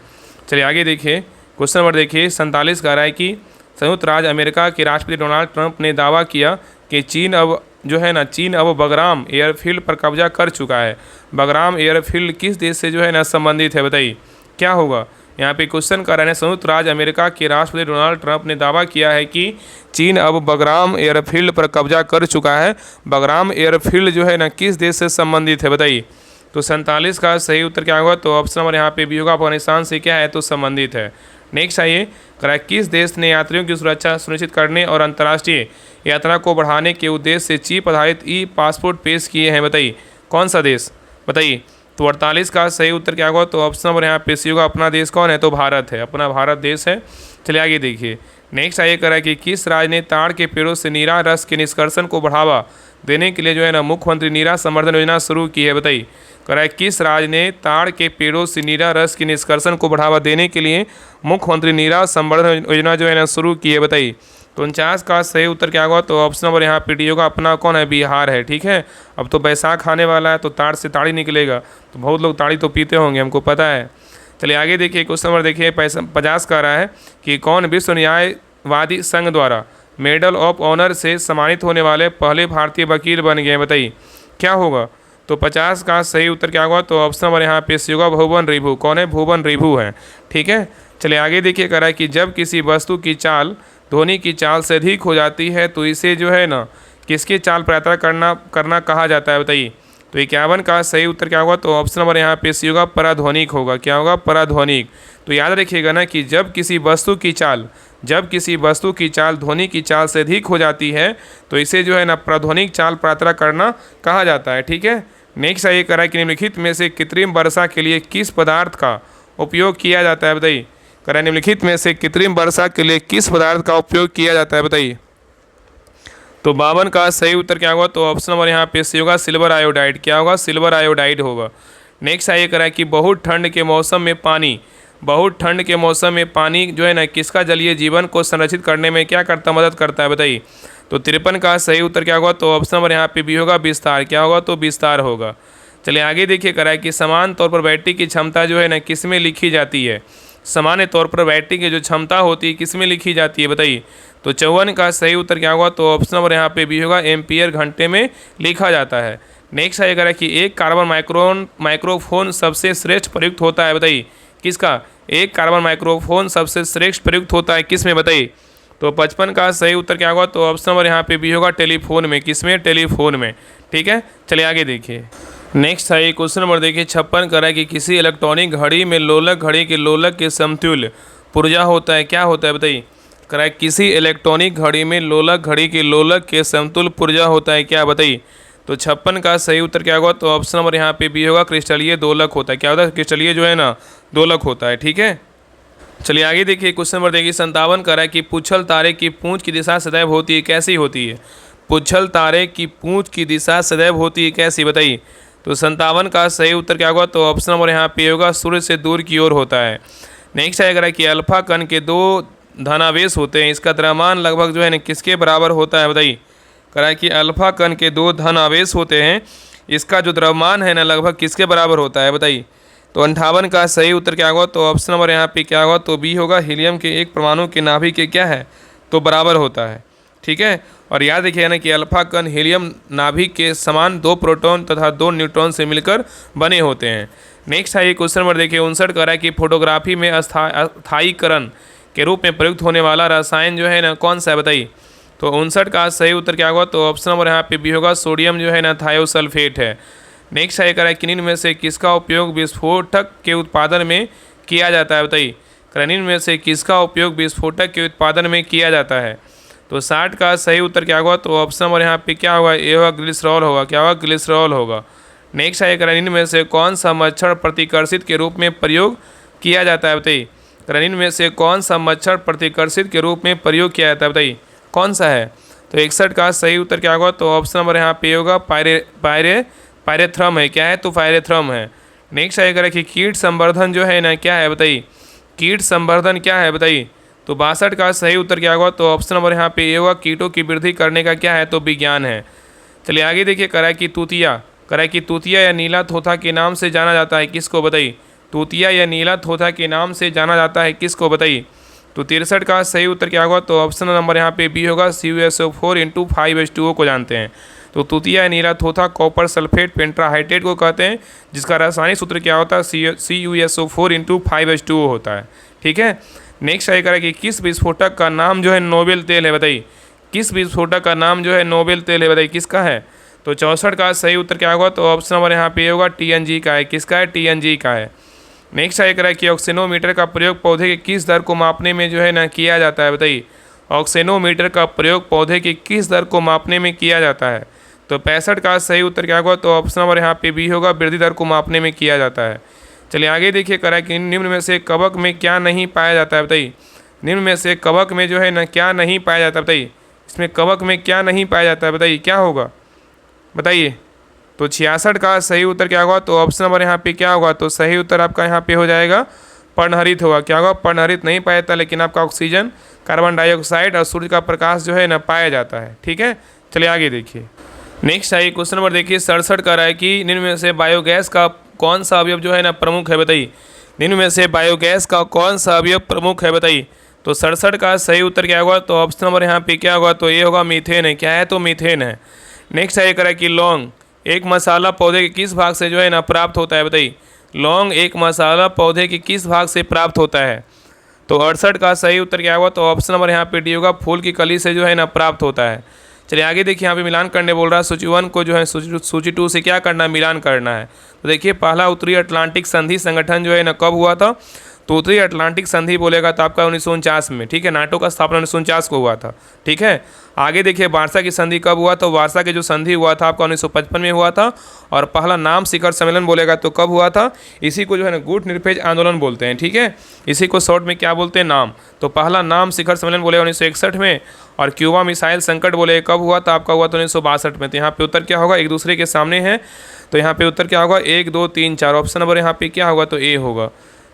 चलिए आगे देखिए। क्वेश्चन नंबर देखिए 47 का रहा है कि संयुक्त राज्य अमेरिका के राष्ट्रपति डोनाल्ड ट्रंप ने दावा किया कि चीन अब बगराम एयरफील्ड पर कब्जा कर चुका है। बगराम एयरफील्ड किस देश से जो है ना संबंधित है? बताइए क्या होगा? यहाँ पे क्वेश्चन कर रहे हैं, संयुक्त राज्य अमेरिका के राष्ट्रपति डोनाल्ड ट्रंप ने दावा किया है कि चीन अब बगराम एयरफील्ड पर कब्जा कर चुका है। बगराम एयरफील्ड जो है ना किस देश से संबंधित है? बताइए। तो 47 का सही उत्तर क्या होगा? तो ऑप्शन नंबर यहाँ पे भी होगा, अफगानिस्तान से क्या है? तो संबंधित है। नेक्स्ट आइए, किस देश ने यात्रियों की सुरक्षा सुनिश्चित करने और अंतर्राष्ट्रीय यात्रा को बढ़ाने के उद्देश्य से चिप आधारित ई पासपोर्ट पेश किए हैं? बताइए कौन सा देश? बताइए। तो 48 का सही उत्तर क्या होगा? तो ऑप्शन नंबर यहाँ पे सी होगा, अपना देश कौन है? तो भारत है, अपना भारत देश है। चलिए आगे देखिए। नेक्स्ट आइए कि किस राज्य ने ताड़ के पेड़ों से नीरा रस के निष्कर्षण को बढ़ावा देने के लिए जो है ना मुख्यमंत्री नीरा संवर्धन योजना शुरू की है? बताइए। किस राज्य ने ताड़ के पेड़ों से नीरा रस के निष्कर्षण को बढ़ावा देने के लिए मुख्यमंत्री नीरा संवर्धन योजना जो है ना शुरू की है? बताइए। तो 49 का सही उत्तर क्या होगा? तो ऑप्शन नंबर यहाँ पे डी होगा, अपना कौन है? बिहार है। ठीक है, अब तो बैसाख आने वाला है तो ताड़ से ताड़ी निकलेगा, तो बहुत लोग ताड़ी तो पीते होंगे, हमको पता है। चलिए आगे देखिए। क्वेश्चन नंबर देखिए 50 का रहा है कि कौन विश्व न्यायवादी संघ द्वारा मेडल ऑफ ऑनर से सम्मानित होने वाले पहले भारतीय वकील बन गए? बताइए क्या होगा? तो 50 का सही उत्तर क्या होगा? तो ऑप्शन नंबर यहाँ पे सी होगा, भुवन रिभु। कौन है? भुवन रिभु है। ठीक है, चलिए आगे देखिए। करा कि जब किसी वस्तु की चाल ध्वनि की चाल से अधिक हो जाती है तो इसे जो है ना किसकी चाल यात्रा करना कहा जाता है? बताइए। तो 51 का सही उत्तर क्या होगा? तो ऑप्शन नंबर यहाँ पे सी होगा, पराध्वनिक होगा। क्या होगा? पराध्वनिक। तो याद रखिएगा ना कि जब किसी वस्तु की चाल ध्वनि की चाल से अधिक हो जाती है तो इसे जो है ना प्राध्वनिक चाल यात्रा करना कहा जाता है। ठीक है, नेक्स्ट आइए करा कि निम्नलिखित में से कृत्रिम वर्षा के लिए किस पदार्थ का उपयोग किया जाता है? बताइए। निम्नलिखित में से कृत्रिम वर्षा के लिए किस पदार्थ का उपयोग किया जाता है? बताइए। तो 52 का सही उत्तर क्या होगा? तो ऑप्शन नंबर यहाँ पे सी होगा, सिल्वर आयोडाइड। क्या होगा? सिल्वर आयोडाइड होगा। नेक्स्ट आइए करा कि बहुत ठंड के मौसम में पानी जो है ना किसका जलीय जीवन को संरक्षित करने में क्या करता, मदद करता है? बताइए। तो 53 का सही उत्तर क्या होगा? तो ऑप्शन नंबर यहाँ पे भी होगा, विस्तार। क्या होगा? तो विस्तार होगा। चलिए आगे देखिए करा कि समान तौर पर बैटरी की क्षमता जो है ना किस में लिखी जाती है? सामान्य तौर पर बैटरी की जो क्षमता होती है किस में लिखी जाती है? बताइए। तो 54 का सही उत्तर क्या होगा? तो ऑप्शन नंबर यहाँ पे भी होगा, एम्पियर घंटे में लिखा जाता है। नेक्स्ट आएगा कि एक कार्बन माइक्रोफोन सबसे श्रेष्ठ प्रयुक्त होता है? बताइए किसका? एक कार्बन माइक्रोफोन सबसे श्रेष्ठ प्रयुक्त होता है किस में? बताइए। तो 55 का सही उत्तर क्या होगा? तो ऑप्शन नंबर यहाँ पे भी होगा, टेलीफोन में। किस में? टेलीफोन में। ठीक है, चलिए आगे देखिए। नेक्स्ट है क्वेश्चन नंबर देखिए 56 का है कि किसी इलेक्ट्रॉनिक घड़ी में लोलक घड़ी के लोलक के समतुल्य पुर्जा होता है? क्या होता है? बताइए। करा किसी इलेक्ट्रॉनिक घड़ी में लोलक घड़ी के लोलक के समतुल्य पुर्जा होता है? क्या? बताइए। तो 56 का सही उत्तर क्या होगा? तो ऑप्शन नंबर यहाँ पे भी होगा, क्रिस्टलीय दोलक होता है। क्या होता है? क्रिस्टलीय जो है ना दोलक होता है। ठीक है, चलिए आगे देखिए। क्वेश्चन नंबर देखिए 57 का है कि पुच्छल तारे की पूंछ की दिशा सदैव होती है? कैसी होती है? पुच्छल तारे की पूंछ की दिशा सदैव होती है कैसी? बताइए। तो 57 का सही उत्तर क्या होगा? तो ऑप्शन नंबर यहाँ पे होगा सूर्य से दूर की ओर होता है। नेक्स्ट आएगा कि अल्फा कण के दो धनावेश होते हैं, इसका द्रव्यमान लगभग जो है ना किसके बराबर होता है? बताइए। करा कि अल्फा कण के दो धन आवेश होते हैं, इसका जो द्रव्यमान है ना लगभग किसके बराबर होता है? बताइए। तो 58 का सही उत्तर क्या होगा? तो ऑप्शन नंबर यहाँ पे क्या होगा? तो बी होगा, हीलियम के एक परमाणु के नाभिक के क्या है? तो बराबर होता है। ठीक है, और याद रखिए ना कि अल्फा कण हीलियम नाभिक के समान 2 प्रोटॉन तथा 2 न्यूट्रॉन से मिलकर बने होते हैं। नेक्स्ट है क्वेश्चन नंबर देखिए 59 का है कि फोटोग्राफी में अस्थायीकरण के रूप में प्रयुक्त होने वाला रसायन जो है ना कौन सा है? बताइए। तो 59 का सही उत्तर क्या होगा? तो ऑप्शन नंबर यहाँ पे भी होगा, सोडियम जो है ना थायोसल्फेट है। नेक्स्ट है करा किन्हीं में से किसका उपयोग विस्फोटक के उत्पादन में किया जाता है? बताइए। किन्हीं में से किसका उपयोग विस्फोटक के उत्पादन में किया जाता है? तो 60 का सही उत्तर क्या होगा? तो ऑप्शन नंबर यहाँ पे क्या होगा? ये होगा ग्लिसरॉल होगा। क्या होगा? ग्लिसरॉल होगा। नेक्स्ट है किन्हीं में से कौन सा मच्छर प्रतिकर्षित के रूप में प्रयोग किया जाता है? बताइए। किन्हीं में से कौन सा मच्छर प्रतिकर्षित के रूप में प्रयोग किया जाता है? बताइए कौन सा है? तो 61 का सही उत्तर क्या होगा? तो ऑप्शन नंबर यहाँ पे होगा पायरेथ्रम है। क्या है? तो पायरेथ्रम है। नेक्स्ट आएगा कि कीट संवर्धन जो है ना क्या है? बताइए। कीट संवर्धन क्या है? बताइए। तो 62 का सही उत्तर क्या होगा? तो ऑप्शन नंबर यहाँ पे ये होगा, कीटों की वृद्धि करने का क्या है? तो विज्ञान है। चलिए आगे देखिए, कराई की तूतिया या नीला थोथा के नाम से जाना जाता है, किसको? बताइए। तूतिया या नीला थोथा के नाम से जाना जाता है, किसको? बताइए। तो 63 का सही उत्तर क्या होगा? तो ऑप्शन नंबर यहाँ पे बी होगा, CuSO4 × 5H2O को जानते हैं। तो तूतिया या नीला थोथा कॉपर सल्फेट पेंट्राहाइड्रेट को कहते हैं, जिसका रासायनिक सूत्र क्या होता है? CuSO4 × 5H2O होता है। ठीक है। नेक्स्ट आएगा कि किस विस्फोटक का नाम जो है नोबेल तेल है? बताइए। किस विस्फोटक का नाम जो है नोबेल तेल है? बताइए किसका है? तो 64 का सही उत्तर क्या होगा? तो ऑप्शन नंबर यहाँ पे होगा, TNG का है। किसका है? TNG का है। नेक्स्ट आएगा कि ऑक्सीनोमीटर का प्रयोग पौधे के किस दर को मापने में जो है ना किया जाता है? बताइए। ऑक्सीनोमीटर का प्रयोग पौधे की किस दर को मापने में किया जाता है? तो 65 का सही उत्तर क्या होगा? तो ऑप्शन नंबर यहाँ पे बी होगा, वृद्धि दर को मापने में किया जाता है। चलिए आगे देखिए, करा कि निम्न में से कवक में क्या नहीं पाया जाता है? बताइए। निम्न में से कवक में जो है ना क्या नहीं पाया जाता? बताइए। इसमें कवक में क्या नहीं पाया जाता है? बताइए क्या होगा? बताइए। तो 66 का सही उत्तर क्या होगा? तो ऑप्शन नंबर यहाँ पे क्या होगा? तो सही उत्तर आपका यहाँ पे हो जाएगा पर्णहरित होगा। क्या होगा? पर्णहरित नहीं पाया जाता, लेकिन आपका ऑक्सीजन, कार्बन डाइऑक्साइड और सूर्य का प्रकाश जो है ना पाया जाता है। ठीक है। चलिए आगे देखिए, नेक्स्ट आइए क्वेश्चन नंबर देखिए 67 का है कि निम्न में से बायोगैस का कौन सा अवयव जो है ना प्रमुख है? बताइए। निम्न में से बायोगैस का कौन सा अवयव प्रमुख है? बताइए। तो 67 का सही उत्तर क्या होगा? तो ऑप्शन नंबर यहाँ पे क्या होगा? तो ये होगा मीथेन है। क्या है? तो मीथेन है। नेक्स्ट आइए करा कि लौंग एक मसाला पौधे के किस भाग से जो है ना प्राप्त होता है? बताइए। लौंग एक मसाला पौधे के किस भाग से प्राप्त होता है? तो 68 का सही उत्तर क्या होगा? तो ऑप्शन नंबर यहाँ पे डी होगा, फूल की कली से जो है ना प्राप्त होता है। चलिए आगे देखिए, यहाँ पे मिलान करने बोल रहा है। सूची 1 को जो है सूची 2 से क्या करना है? मिलान करना है। तो देखिए, पहला उत्तरी अटलांटिक संधि संगठन जो है ना कब हुआ था? तो उत्तरी अटलांटिक संधि बोलेगा तो आपका 1949 में। ठीक है। नाटो का स्थापना 1949 को हुआ था। ठीक है। आगे देखिए, वार्सा की संधि कब हुआ? तो वार्सा की जो संधि हुआ था आपका 1955 में हुआ था। और पहला नाम शिखर सम्मेलन बोलेगा तो कब हुआ था? इसी को जो है ना गुट निरपेक्ष आंदोलन बोलते हैं। ठीक है। इसी को शॉर्ट में क्या बोलते हैं? नाम। तो पहला नाम शिखर सम्मेलन बोलेगा 1961 में, और क्यूबा मिसाइल संकट बोले कब हुआ था? आपका हुआ था 1962 में। तो यहाँ पे उत्तर क्या होगा? एक दूसरे के सामने है, तो यहाँ पे उत्तर क्या होगा? 1 2 3 4। ऑप्शन नंबर यहाँ पे क्या होगा? तो ए होगा।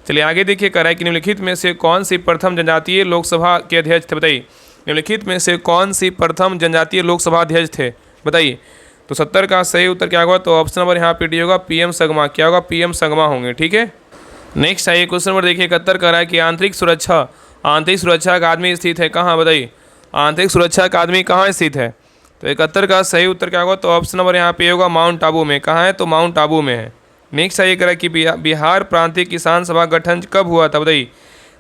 चलिए आगे देखिए, कह रहा है कि निम्नलिखित में से कौन सी प्रथम जनजातीय लोकसभा के अध्यक्ष थे? बताइए। निम्नलिखित में से कौन सी प्रथम जनजातीय लोकसभा अध्यक्ष थे? बताइए। तो 70 का सही उत्तर क्या होगा? तो ऑप्शन नंबर यहाँ पे डी होगा, PM संगमा। क्या होगा? PM संगमा होंगे। ठीक है। नेक्स्ट आइए क्वेश्चन नंबर देखिए 71 का है कि आंतरिक सुरक्षा अकादमी स्थित है कहाँ? बताइए। आंतरिक सुरक्षा अकादमी कहाँ स्थित है? तो 71 का सही उत्तर क्या होगा? तो ऑप्शन नंबर यहाँ पे होगा, माउंट आबू में। कहाँ है? तो माउंट आबू में है। नेक्स्ट आइए करा कि बिहार प्रांतीय किसान सभा गठन कब हुआ था? बताइए।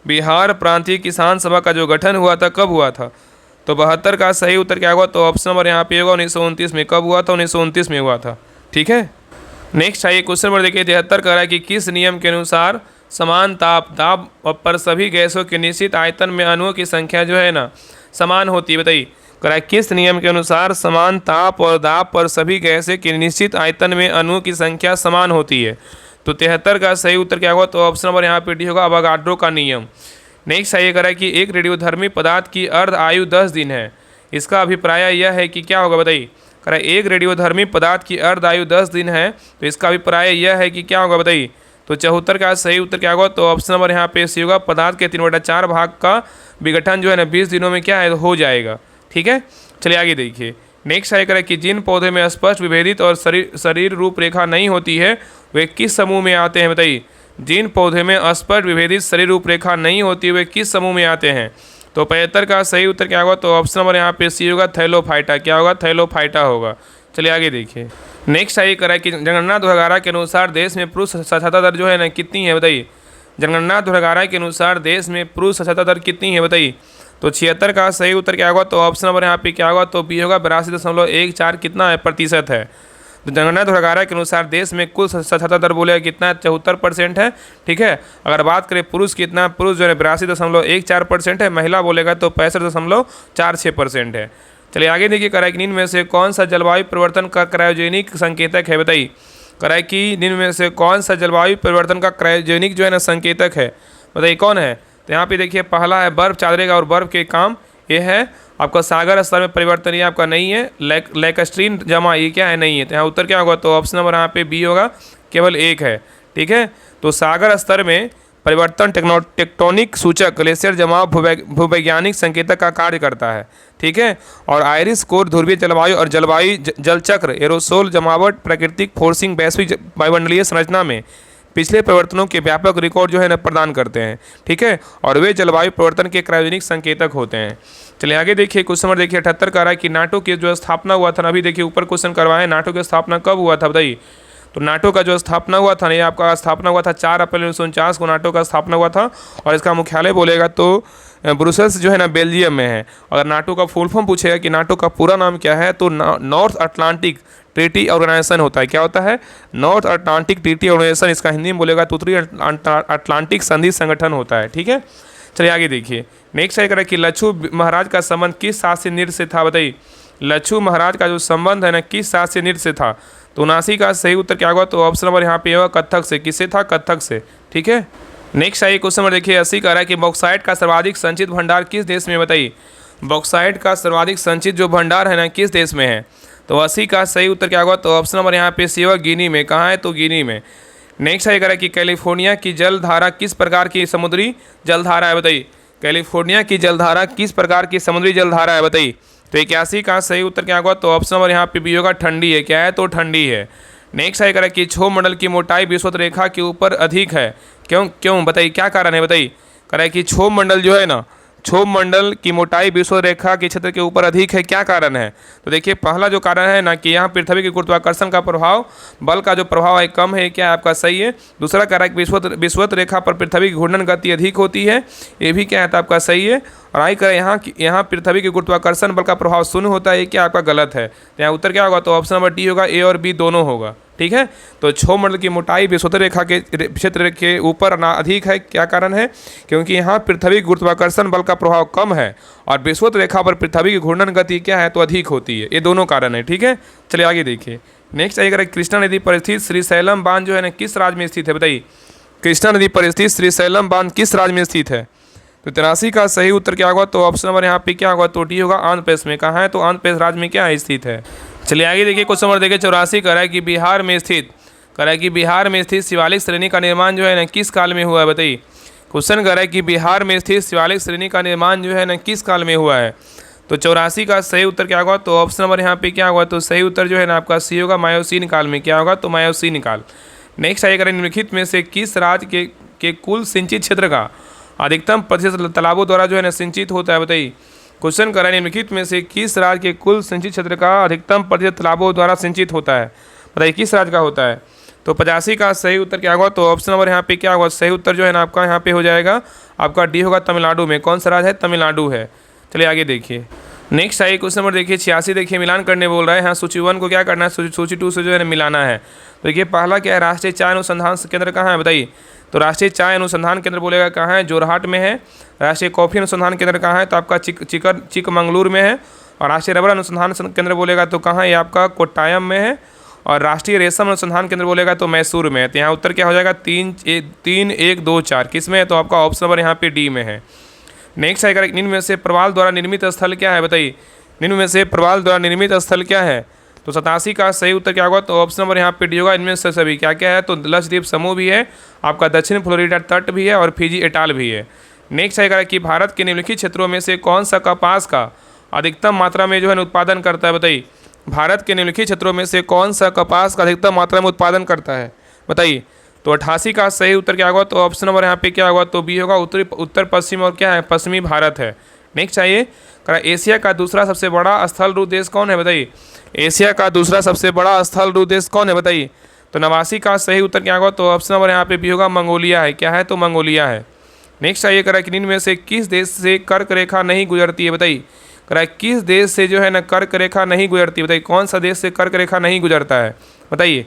बिहार प्रांतीय किसान सभा का जो गठन हुआ था कब हुआ था? तो 72 का सही उत्तर क्या होगा? तो ऑप्शन नंबर यहाँ पे होगा 1929 में। कब हुआ था? 1929 में हुआ था। ठीक है। नेक्स्ट आइए क्वेश्चन नंबर देखिए 73 का है कि किस नियम के अनुसार समान दाब पर सभी गैसों के निश्चित आयतन में अणुओं की संख्या जो है ना समान होती है? बताइए। करा किस नियम के अनुसार समान ताप और दाब पर सभी गैसें के निश्चित आयतन में अणुओं की संख्या समान होती है? तो 73 का सही उत्तर क्या होगा? तो ऑप्शन नंबर यहाँ पे डी होगा, अवोगाड्रो का नियम। नेक्स्ट आइए करा कि एक रेडियोधर्मी पदार्थ की अर्ध आयु 10 दिन है, इसका अभिप्राय यह है कि क्या होगा? बताइए। कह एक रेडियोधर्मी पदार्थ की अर्ध आयु 10 दिन है, तो इसका अभिप्राय यह है कि क्या होगा बताइए। तो 74 का सही उत्तर क्या होगा, तो ऑप्शन नंबर यहाँ पे सी होगा। पदार्थ के 3/4 भाग का विघटन जो है ना 20 दिनों में क्या है हो जाएगा। ठीक है, चलिए आगे देखिए। नेक्स्ट आएगा कि जिन पौधे में स्पष्ट विभेदित और शरीर रूपरेखा नहीं होती है वे किस समूह में आते हैं बताइए। जिन पौधे में स्पष्ट विभेदित शरीर रूपरेखा नहीं होती वे किस समूह में आते हैं। तो 75 का सही उत्तर क्या होगा, तो ऑप्शन नंबर यहाँ पे सी होगा। थैलोफाइटा, क्या होगा, थैलोफाइटा होगा। चलिए आगे देखिए। नेक्स्ट आइए करा कि जनगणना 2011 के अनुसार देश में पुरुष साक्षरता दर जो है ना कितनी है बताइए। जनगणना 2011 के अनुसार देश में पुरुष साक्षरता दर कितनी है बताइए। तो 76 का सही उत्तर क्या होगा, तो ऑप्शन नंबर यहाँ पे क्या होगा, तो बी होगा। 82.14 कितना है प्रतिशत है। तो जनगणना 2011 के अनुसार देश में कुल साक्षरता दर बोलेगा कितना है, 74% है। ठीक है, अगर बात करें पुरुष कितना, पुरुष जो है 82.14% है, महिला बोलेगा तो 65.46% है। चलिए आगे देखिए। कराए कि निम्न में से कौन सा जलवायु परिवर्तन का क्रायोजेनिक संकेतक है बताइए। कराए कि निम्न में से कौन सा जलवायु परिवर्तन का क्रायोजेनिक जो है ना संकेतक है बताइए, कौन है। तो यहाँ पे देखिए पहला है बर्फ चादरेगा और बर्फ के काम, ये है आपका सागर स्तर में परिवर्तन, ये आपका नहीं है। लैकस्ट्रीन जमा, ये क्या है, नहीं है। तो यहाँ उत्तर क्या होगा, तो ऑप्शन नंबर यहाँ पे बी होगा, केवल एक है। ठीक है, तो सागर स्तर में परिवर्तन टेक्टोनिक सूचक ग्लेशियर जमाव भूवैज्ञानिक संकेतक का कार्य करता है। ठीक है, और आयरिस कोर ध्रुवीय जलवायु और जलवायु जलचक्र एरोसोल जमावट प्राकृतिक फोर्सिंग वैश्विक वायुमंडलीय संरचना में पिछले परिवर्तनों के व्यापक रिकॉर्ड जो है ना प्रदान करते हैं। ठीक है, और वे जलवायु परिवर्तन के क्रायोजेनिक संकेतक होते हैं। चलिए आगे देखिए। क्वेश्चन नंबर देखिए 78 का रहा है कि नाटो की जो स्थापना हुआ था, अभी देखिए ऊपर क्वेश्चन करवाए, नाटो की स्थापना कब हुआ था बताइए। तो नाटो का जो स्थापना हुआ था, ये आपका स्थापना हुआ था 4 अप्रैल 1949 को नाटो का स्थापना हुआ था। और इसका मुख्यालय बोलेगा तो ब्रुसेल्स जो है ना बेल्जियम में है। अगर नाटो का फुल फॉर्म पूछेगा कि नाटो का पूरा नाम क्या है, तो नॉर्थ अटलांटिक ट्रीटी ऑर्गेनाइजेशन होता है। क्या होता है, नॉर्थ अटलांटिक ट्रीटी ऑर्गेनाइजेशन। इसका हिंदी में बोलेगा तो उत्तरी अटलांटिक संधि संगठन होता है। ठीक है, चलिए आगे देखिए। नेक्स्ट है कि लच्छू महाराज का संबंध किस शास्त्रीय नृत्य से था बताइए। लच्छू महाराज का जो संबंध है ना किस शास्त्रीय नृत्य से था। तो 79 का सही उत्तर क्या होगा, तो ऑप्शन नंबर यहाँ पे होगा कथक से। किससे था, कथक से। ठीक है, नेक्स्ट आइए क्वेश्चन नंबर देखिए 80 का रहा है कि बॉक्साइट का सर्वाधिक संचित भंडार किस देश में बताइए। बॉक्साइट का सर्वाधिक संचित जो भंडार है ना किस देश में है। तो 80 का सही उत्तर क्या होगा, तो ऑप्शन नंबर यहाँ पे सी होगा, गिनी में। कहाँ है, तो गिनी में। नेक्स्ट आइए करा कि कैलिफोर्निया की जलधारा किस प्रकार की समुद्री जलधारा है बताइए। कैलिफोर्निया की जलधारा किस प्रकार की समुद्री जलधारा है बताइए। तो 81 का सही उत्तर क्या होगा, तो ऑप्शन नंबर यहाँ पे बी होगा, ठंडी है। क्या है, तो ठंडी है। नेक्स्ट आइए करा कि क्षोभ मंडल की मोटाई विषुवत रेखा के ऊपर अधिक है, क्यों बताइए, क्या कारण है बताइए। करा कि क्षोभ मंडल जो है ना, क्षोभ मंडल की मोटाई विषुवत रेखा के क्षेत्र के ऊपर अधिक है, क्या कारण है। तो देखिए पहला जो कारण है ना कि यहाँ पृथ्वी के गुरुत्वाकर्षण का प्रभाव, बल का जो प्रभाव है कम है, क्या आपका सही है। दूसरा कारण है कि विषुवत रेखा पर पृथ्वी की घूर्णन गति अधिक होती है, ये भी क्या है, तो आपका सही है। और आई करें यहाँ पृथ्वी के गुरुत्वाकर्षण बल का प्रभाव शून्य होता है, ये क्या आपका गलत है। तो यहाँ उत्तर क्या होगा, तो ऑप्शन नंबर डी होगा, ए और बी दोनों होगा। ठीक है, तो क्षोभ मंडल की मोटाई विषुवत रेखा के क्षेत्र के ऊपर ना अधिक है, क्या कारण है, क्योंकि यहाँ पृथ्वी गुरुत्वाकर्षण बल का प्रभाव कम है और विषुवत रेखा पर पृथ्वी की घूर्णन गति क्या है, तो अधिक होती है। ये दोनों कारण है। ठीक है, चलिए आगे देखिए। नेक्स्ट आइएगा कृष्णा नदी पर स्थित श्रीशैलम बांध जो है ना किस राज्य में स्थित है बताइए। कृष्णा नदी पर स्थित श्रीशैलम बांध किस राज्य में स्थित है। तो 83 का सही उत्तर क्या होगा, तो ऑप्शन नंबर यहाँ पे क्या होगा, तो डी होगा, आंध्र प्रदेश में। कहाँ है, तो आंध्र प्रदेश राज्य में क्या है, स्थित है। चलिए आगे देखिए। क्वेश्चन नंबर देखिए 84 का है कि बिहार में स्थित शिवालिक श्रेणी का निर्माण जो है ना किस काल में हुआ है बताइए। क्वेश्चन कर रहा है कि बिहार में स्थित शिवालिक श्रेणी का निर्माण जो है ना किस काल में हुआ है। तो 84 का सही उत्तर क्या होगा, तो ऑप्शन नंबर यहाँ पे क्या होगा, तो सही उत्तर जो है ना आपका सी होगा, मायोसीन काल में। क्या होगा, तो मायोसीन काल। नेक्स्ट आइएगा निम्नलिखित में से किस राज्य के कुल सिंचित क्षेत्र का अधिकतम प्रतिशत तालाबों द्वारा जो है ना सिंचित होता है बताइए। क्वेश्चन कर रहा है निम्नलिखित में से किस राज्य के कुल सिंचित क्षेत्र का अधिकतम प्रतिशत तालाबों द्वारा सिंचित होता है बताइए, किस राज्य का होता है। तो 85 का सही उत्तर क्या होगा, तो ऑप्शन नंबर यहाँ पे क्या होगा, सही उत्तर जो है ना आपका यहाँ पे हो जाएगा, आपका डी होगा, तमिलनाडु में। कौन सा राज्य है, तमिलनाडु है। चलिए आगे देखिए। नेक्स्ट आइए क्वेश्चन नंबर देखिए 86 देखिए मिलान करने बोल रहा है। यहाँ सूची 1 को क्या करना है, सूची 2 से जो है ना मिलाना है। तो देखिए पहला क्या है, राष्ट्रीय चाय अनुसंधान केंद्र कहाँ है बताइए। तो राष्ट्रीय चाय अनुसंधान केंद्र बोलेगा कहाँ है, जोरहाट में है। राष्ट्रीय कॉफ़ी अनुसंधान केंद्र कहाँ है, तो आपका चिकमंगलुरु में है। और राष्ट्रीय रबर अनुसंधान केंद्र बोलेगा तो कहाँ है, ये आपका कोट्टायम में है। और राष्ट्रीय रेशम अनुसंधान केंद्र बोलेगा तो मैसूर में है। तो यहाँ उत्तर क्या हो जाएगा, 3 1 2 4 किस में है, तो आपका ऑप्शन नंबर यहाँ पे डी में है। नेक्स्ट आएगा निम्न में से प्रवाल द्वारा निर्मित स्थल क्या है बताइए। निम्न में से प्रवाल द्वारा निर्मित स्थल क्या है। तो 87 का सही उत्तर क्या होगा? तो ऑप्शन नंबर यहाँ पे डी होगा, इनमें से सभी। क्या क्या है? तो लक्षद्वीप समूह भी है, आपका दक्षिण फ्लोरिडा तट भी है और फिजी एटाल भी है। नेक्स्ट आएगा कि भारत के निम्नलिखित क्षेत्रों में से कौन सा कपास का अधिकतम मात्रा में जो है उत्पादन करता है? बताइए, भारत के निम्नलिखित क्षेत्रों में से कौन सा कपास का अधिकतम मात्रा में उत्पादन करता है? बताइए। तो 88 का सही उत्तर क्या होगा? तो ऑप्शन नंबर यहाँ पे क्या होगा? तो बी होगा, उत्तर पश्चिम और क्या है? पश्चिमी भारत है। नेक्स्ट आइए, एशिया का दूसरा सबसे बड़ा स्थल रूप देश कौन है? बताइए, एशिया का दूसरा सबसे बड़ा स्थल रूप देश कौन है? बताइए। तो 89 का सही उत्तर क्या होगा? तो ऑप्शन नंबर यहाँ पे बी होगा, मंगोलिया है। क्या है? तो मंगोलिया है। नेक्स्ट आइए, कि इनमें से किस देश से कर्क रेखा नहीं गुजरती है? बताइए, किस देश से जो है ना कर्क रेखा नहीं गुजरती? बताइए, कौन सा देश से कर्क रेखा नहीं गुजरता है? बताइए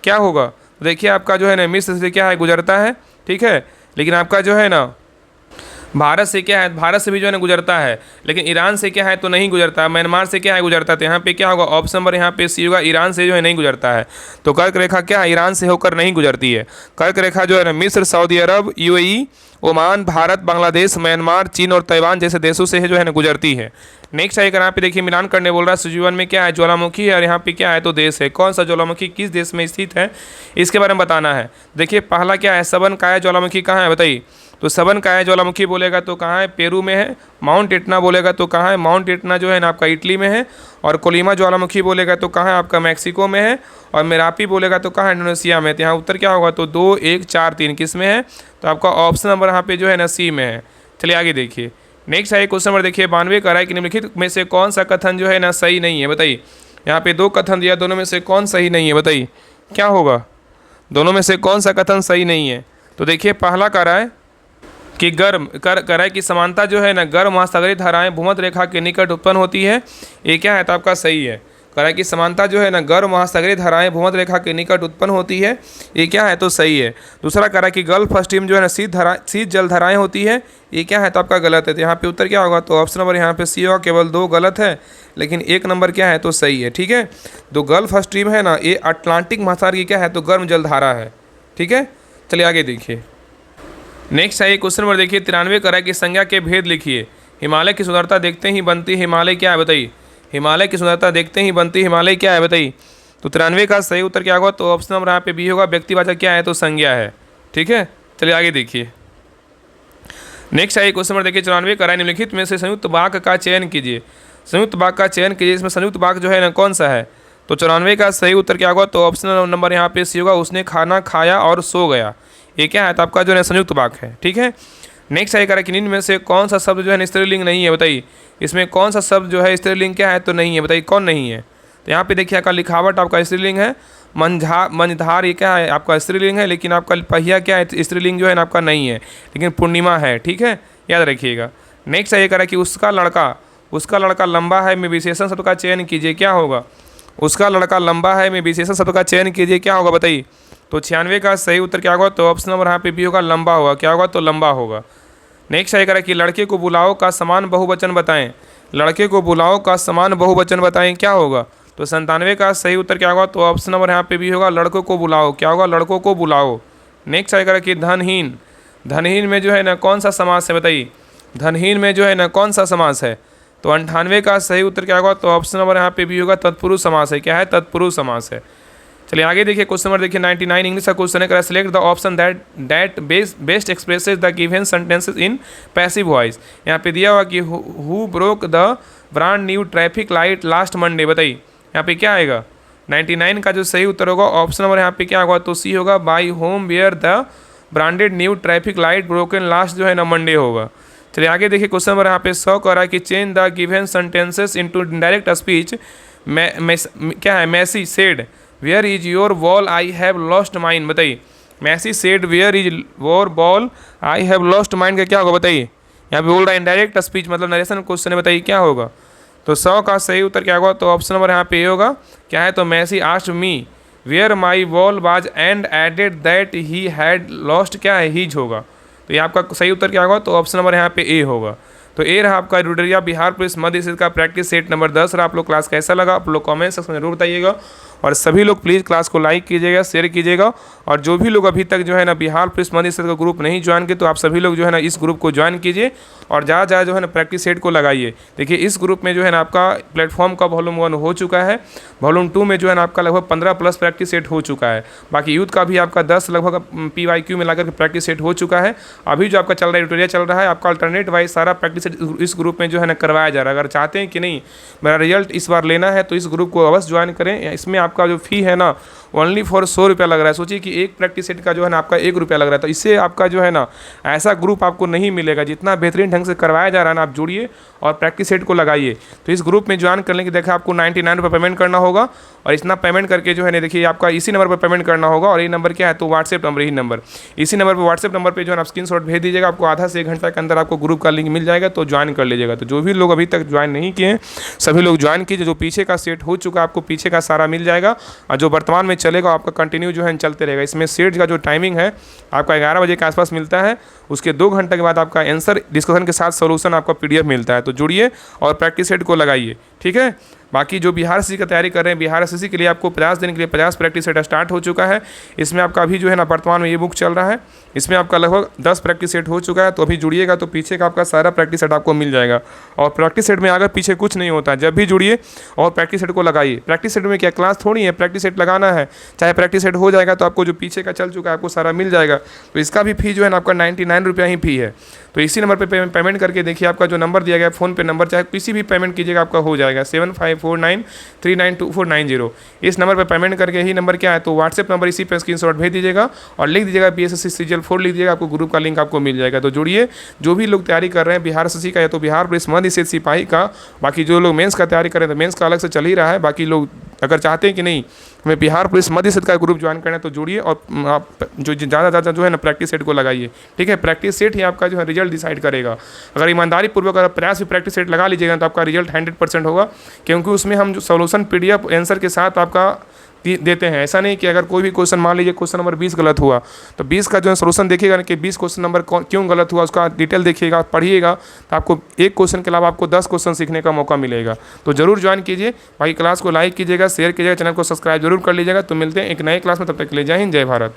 क्या होगा? तो देखिए, आपका जो है ना मिस्र से क्या है? गुजरता है, ठीक है। लेकिन आपका जो है ना भारत से क्या है? भारत से भी जो है ना गुजरता है, लेकिन ईरान से क्या है? तो नहीं गुजरता। म्यांमार से क्या है? गुजरता है। तो यहाँ पे क्या होगा? ऑप्शन नंबर यहाँ पे सी होगा, ईरान से जो है नहीं गुजरता है। तो कर्क रेखा क्या है? ईरान से होकर नहीं गुजरती है। कर्क रेखा जो है ना मिस्र, सऊदी अरब, UAE, Oman, Bharat, Bangladesh, Myanmar, चीन और ताइवान जैसे देशों से जो है ना गुजरती है। नेक्स्ट आएगा, यहाँ पे देखिए मिलान करने बोल रहा है। सुजीवन में क्या है? ज्वालामुखी है, और यहाँ पे क्या है? तो देश है। कौन सा ज्वालामुखी किस देश में स्थित है, इसके बारे में बताना है। देखिए पहला क्या है? सबनकाया ज्वालामुखी कहाँ है? बताइए। तो सबनकाया ज्वालामुखी बोलेगा तो कहाँ है? पेरू में है। माउंट एटना बोलेगा तो कहाँ है? माउंट एटना जो है ना आपका इटली में है। और कोलिमा ज्वालामुखी बोलेगा तो कहाँ है? आपका मैक्सिको में है। और मेरापी बोलेगा तो कहाँ है? इंडोनेशिया में। तो यहाँ उत्तर क्या होगा? तो 2, 1, 4, 3 किस में है? तो आपका ऑप्शन नंबर यहाँ पे जो है ना सी में है। चलिए आगे देखिए। नेक्स्ट है क्वेश्चन नंबर देखिए 92 का है कि निम्नलिखित में से कौन सा कथन जो है ना सही नहीं है? बताइए। यहाँ पे 2 कथन दिया, दोनों में से कौन सही नहीं है? बताइए क्या होगा? दोनों में से कौन सा कथन सही नहीं है? तो देखिए पहला कह रहा है कि गर्म कर की समानता जो है ना गर्म महासागरीय धाराएं भूमध्य रेखा के निकट उत्पन्न होती है। ये क्या है? तो आपका सही है। कह की समानता जो है ना गर्म महासागरीय धाराएं भूमध्य रेखा के निकट उत्पन्न होती है। ये क्या है? तो सही है। दूसरा कह रहा है कि गल्फ स्ट्रीम जो है ना शीत जल धाराएं होती है। ये क्या है? तो आपका गलत है। तो यहाँ पे उत्तर क्या होगा? तो ऑप्शन नंबर यहाँ पे सी होगा। केवल 2 गलत है, लेकिन 1 नंबर क्या है? तो सही है। ठीक है। तो गल्फ स्ट्रीम है ना, ये अटलांटिक महासागर की क्या है? तो गर्म जल धारा है। ठीक है। चलिए आगे देखिए। नेक्स्ट है क्वेश्चन नंबर देखिए 93 का है कि संज्ञा के भेद लिखिए। हिमालय की सुंदरता देखते ही बनती हिमालय क्या है? बताइए। हिमालय की सुंदरता देखते ही बनती हिमालय क्या है? बताइए। तो 93 का सही उत्तर क्या होगा? तो ऑप्शन नंबर यहाँ पे बी होगा, व्यक्तिवाचक क्या है? तो संज्ञा है। ठीक है। चलिए आगे देखिए। नेक्स्ट है क्वेश्चन नंबर देखिए 94 का है निम्नलिखित में से संयुक्त वाक्य का चयन कीजिए। संयुक्त वाक्य का चयन कीजिए। इसमें संयुक्त वाक्य जो है ना कौन सा है? तो 94 का सही उत्तर क्या होगा? तो ऑप्शन नंबर यहाँ पे सी होगा, उसने खाना खाया और सो गया। ये क्या है? तो आपका जो है संयुक्त वाक्य है। ठीक है। नेक्स्ट है कि इनमें से कौन सा शब्द जो है स्त्रीलिंग नहीं है? बताइए। इसमें कौन सा शब्द जो है स्त्रीलिंग क्या है? तो नहीं है। बताइए कौन नहीं है? तो यहाँ पे देखिए आपका लिखावट आपका स्त्रीलिंग है। मंझधार ये क्या है? आपका स्त्रीलिंग है, लेकिन आपका पहिया क्या है? स्त्रीलिंग जो है ना आपका नहीं है, लेकिन पूर्णिमा है। ठीक है, याद रखिएगा। नेक्स्ट है ये करा कि उसका लड़का लंबा है में विशेषण शब्द का चयन कीजिए। क्या होगा? उसका लड़का लंबा है में विशेषण शब्द का चयन कीजिए। क्या होगा? बताइए। तो 96 का सही उत्तर क्या होगा? तो ऑप्शन नंबर यहाँ पे बी होगा, लंबा होगा। क्या होगा? तो लंबा होगा। नेक्स्ट है कि लड़के को बुलाओ का समान बहुवचन बताएं। लड़के को बुलाओ का समान बहुवचन बताएं। क्या होगा? तो 97 का सही उत्तर क्या होगा? तो ऑप्शन नंबर यहाँ पे भी होगा, लड़कों को बुलाओ। क्या होगा? लड़कों को बुलाओ। नेक्स्ट है कि धनहीन में जो है ना कौन सा समास है? बताइए। धनहीन में जो है ना कौन सा समास है? तो 98 का सही उत्तर क्या होगा? तो ऑप्शन नंबर यहाँ पे भी होगा, तत्पुरुष समास है। क्या है? तत्पुरुष समास है। चलिए आगे देखिए क्वेश्चन नंबर देखिए 99 इंग्लिश का क्वेश्चन है। Select the option that best expresses the given sentences in passive voice. यहाँ पे दिया हुआ कि who broke the brand new traffic light last Monday. बताइए यहाँ पे क्या आएगा? 99 का जो सही उत्तर होगा ऑप्शन नंबर यहाँ पे क्या होगा? तो सी होगा, by home where the branded new traffic light broken last जो है ना मंडे होगा। चलिए आगे देखिए क्वेश्चन नंबर यहाँ पे 100 कर रहा है कि change the given sentences into direct speech. क्या है? Macy said where is your ball I have lost mine. बताइए। Macy said where is your ball I have lost mine का क्या होगा? बताइए। यहाँ पे बोल रहा है इनडायरेक्ट स्पीच मतलब नरेशन क्वेश्चन है। बताइए क्या होगा? तो 100 का सही उत्तर क्या होगा? तो ऑप्शन नंबर यहाँ पे होगा। क्या है? तो Messi asked me where my ball was and added that he had lost क्या है? हीज होगा। तो ये आपका सही उत्तर क्या होगा? तो ऑप्शन नंबर यहाँ पे ए होगा। तो ये रहा आपका रुटरिया बिहार पुलिस मध्य स्थित का प्रैक्टिस सेट नंबर 10 रहा। आप लोग क्लास कैसा लगा आप लोग कमेंट सेक्शन में जरूर बताइएगा, और सभी लोग प्लीज़ क्लास को लाइक कीजिएगा, शेयर कीजिएगा। और जो भी लोग अभी तक जो है ना बिहार पुलिस मध्य स्थित का ग्रुप नहीं ज्वाइन किए, तो आप सभी लोग जो है ना इस ग्रुप को ज्वाइन कीजिए और ज़्यादा जो है ना प्रैक्टिस सेट को लगाइए। देखिए इस ग्रुप में जो है ना आपका प्लेटफॉर्म का वॉल्यूम 1 हो चुका है, वॉल्यूम 2 में जो है ना आपका लगभग 15+ प्रैक्टिस सेट हो चुका है। बाकी यूथ का भी आपका 10 लगभग PYQ में लाकर के प्रैक्टिस सेट हो चुका है। अभी जो आपका चल रहा है ट्यूटोरियल चल रहा है, आपका अल्टरनेट वाइज सारा प्रैक्टिस सेट इस ग्रुप में जो है ना करवाया जा रहा है। अगर चाहते हैं कि नहीं मेरा रिजल्ट इस बार लेना है तो इस ग्रुप को अवश्य ज्वाइन करें। इसमें आपका जो फ़ी है ना ओनली फॉर 100 रुपया लग रहा है। सोचिए कि एक प्रैक्टिस सेट का जो है ना आपका 1 रुपया लग रहा है, तो इससे आपका जो है ना ऐसा ग्रुप आपको नहीं मिलेगा। जितना बेहतरीन ढंग से करवाया जा रहा है ना, आप जुड़िए और प्रैक्टिस सेट को लगाइए। तो इस ग्रुप में ज्वाइन करने की देखा आपको 99 रुपये पेमेंट करना होगा, और इतना पेमेंट करके जो है ना देखिए आपका इसी नंबर पर पेमेंट करना होगा। और ये नंबर क्या है तो व्हाट्सएप नंबर, यही नंबर, इसी नंबर पर व्हाट्सएप नंबर पर जो है आप स्क्रीनशॉट भेज दीजिएगा। आपको आधा से 1 घंटा के अंदर आपको ग्रुप का लिंक मिल जाएगा, तो ज्वाइन कर लीजिएगा। तो जो भी लोग अभी तक ज्वाइन नहीं किए हैं सभी लोग ज्वाइन कीजिए। जो पीछे का सेट हो चुका है आपको पीछे का सारा मिल जाएगा, और जो वर्तमान में चलेगा आपका कंटिन्यू जो है चलते रहेगा। इसमें सेट का जो टाइमिंग है आपका 11 बजे के आसपास मिलता है। उसके 2 घंटे के बाद आपका आंसर डिस्कशन के साथ सॉल्यूशन आपका PDF मिलता है। तो जुड़िए और प्रैक्टिस सेट को लगाइए, ठीक है। बाकी जो बिहार SSC की तैयारी कर रहे हैं, बिहार SSC के लिए आपको 50 दिन के लिए 50 प्रैक्टिस सेट स्टार्ट हो चुका है। इसमें आपका अभी जो है ना वर्तमान में ये बुक चल रहा है, इसमें आपका लगभग 10 प्रैक्टिस सेट हो चुका है। तो अभी जुड़िएगा तो पीछे का आपका सारा प्रैक्टिस सेट आपको मिल जाएगा। और प्रैक्टिस सेट में आगे पीछे कुछ नहीं होता है, जब भी जुड़िए और प्रैक्टिस सेट को लगाइए। प्रैक्टिस सेट में क्या क्लास थोड़ी है, प्रैक्टिस सेट लगाना है। चाहे प्रैक्टिस सेट हो जाएगा तो आपको जो पीछे का चल चुका है आपको सारा मिल जाएगा। तो इसका भी फ़ी जो है ना आपका 99 रुपया ही फ़ी है। तो इसी नंबर पर पेमेंट करके देखिए, आपका जो नंबर दिया गया है फ़ोन पे नंबर, चाहे किसी भी पेमेंट कीजिएगा आपका हो जाएगा 7549392490। इस नंबर पर पेमेंट करके, ही नंबर क्या है तो व्हाट्सएप नंबर, इसी पे स्क्रीनशॉट भेज दीजिएगा और लिख दीजिएगा BSSC सीजीएल 4 लिख दीजिएगा, आपको ग्रुप का लिंक आपको मिल जाएगा। तो जुड़िए, जो भी लोग तैयारी कर रहे हैं बिहार SSC का या तो बिहार पुलिस मध्य स्थित सिपाही का, बाकी जो लोग मेंस का तैयारी कर रहे हैं तो मेंस का अलग से चल ही रहा है। बाकी लोग अगर चाहते हैं कि नहीं हमें बिहार पुलिस मध्य स्थित का ग्रुप ज्वाइन करना है तो जुड़िए, और आप जो ज़्यादा जो है ना प्रैक्टिस सेट को लगाइए, ठीक है। प्रैक्टिस सेट ही आपका जो है रिजल्ट डिसाइड करेगा। अगर ईमानदारी पूर्वक अगर प्रयास भी प्रैक्टिस सेट लगा लीजिएगा तो आपका रिजल्ट 100% होगा, क्योंकि उसमें हम जो सोल्यूशन PDF आंसर के साथ आपका देते हैं। ऐसा नहीं कि अगर कोई भी क्वेश्चन, मान लीजिए क्वेश्चन नंबर 20 गलत हुआ तो 20 का जो है सोल्यूशन देखिएगा कि 20 क्वेश्चन नंबर क्यों गलत हुआ, उसका डिटेल देखिएगा, पढ़िएगा, तो आपको एक क्वेश्चन के अलावा आपको 10 क्वेश्चन सीखने का मौका मिलेगा। तो जरूर ज्वाइन कीजिए। बाकी क्लास को लाइक कीजिएगा, शेयर कीजिएगा, चैनल को सब्सक्राइब जरूर कर लीजिएगा। तो मिलते हैं एक नए क्लास में, तब तक के लिए जय हिंद, जय भारत।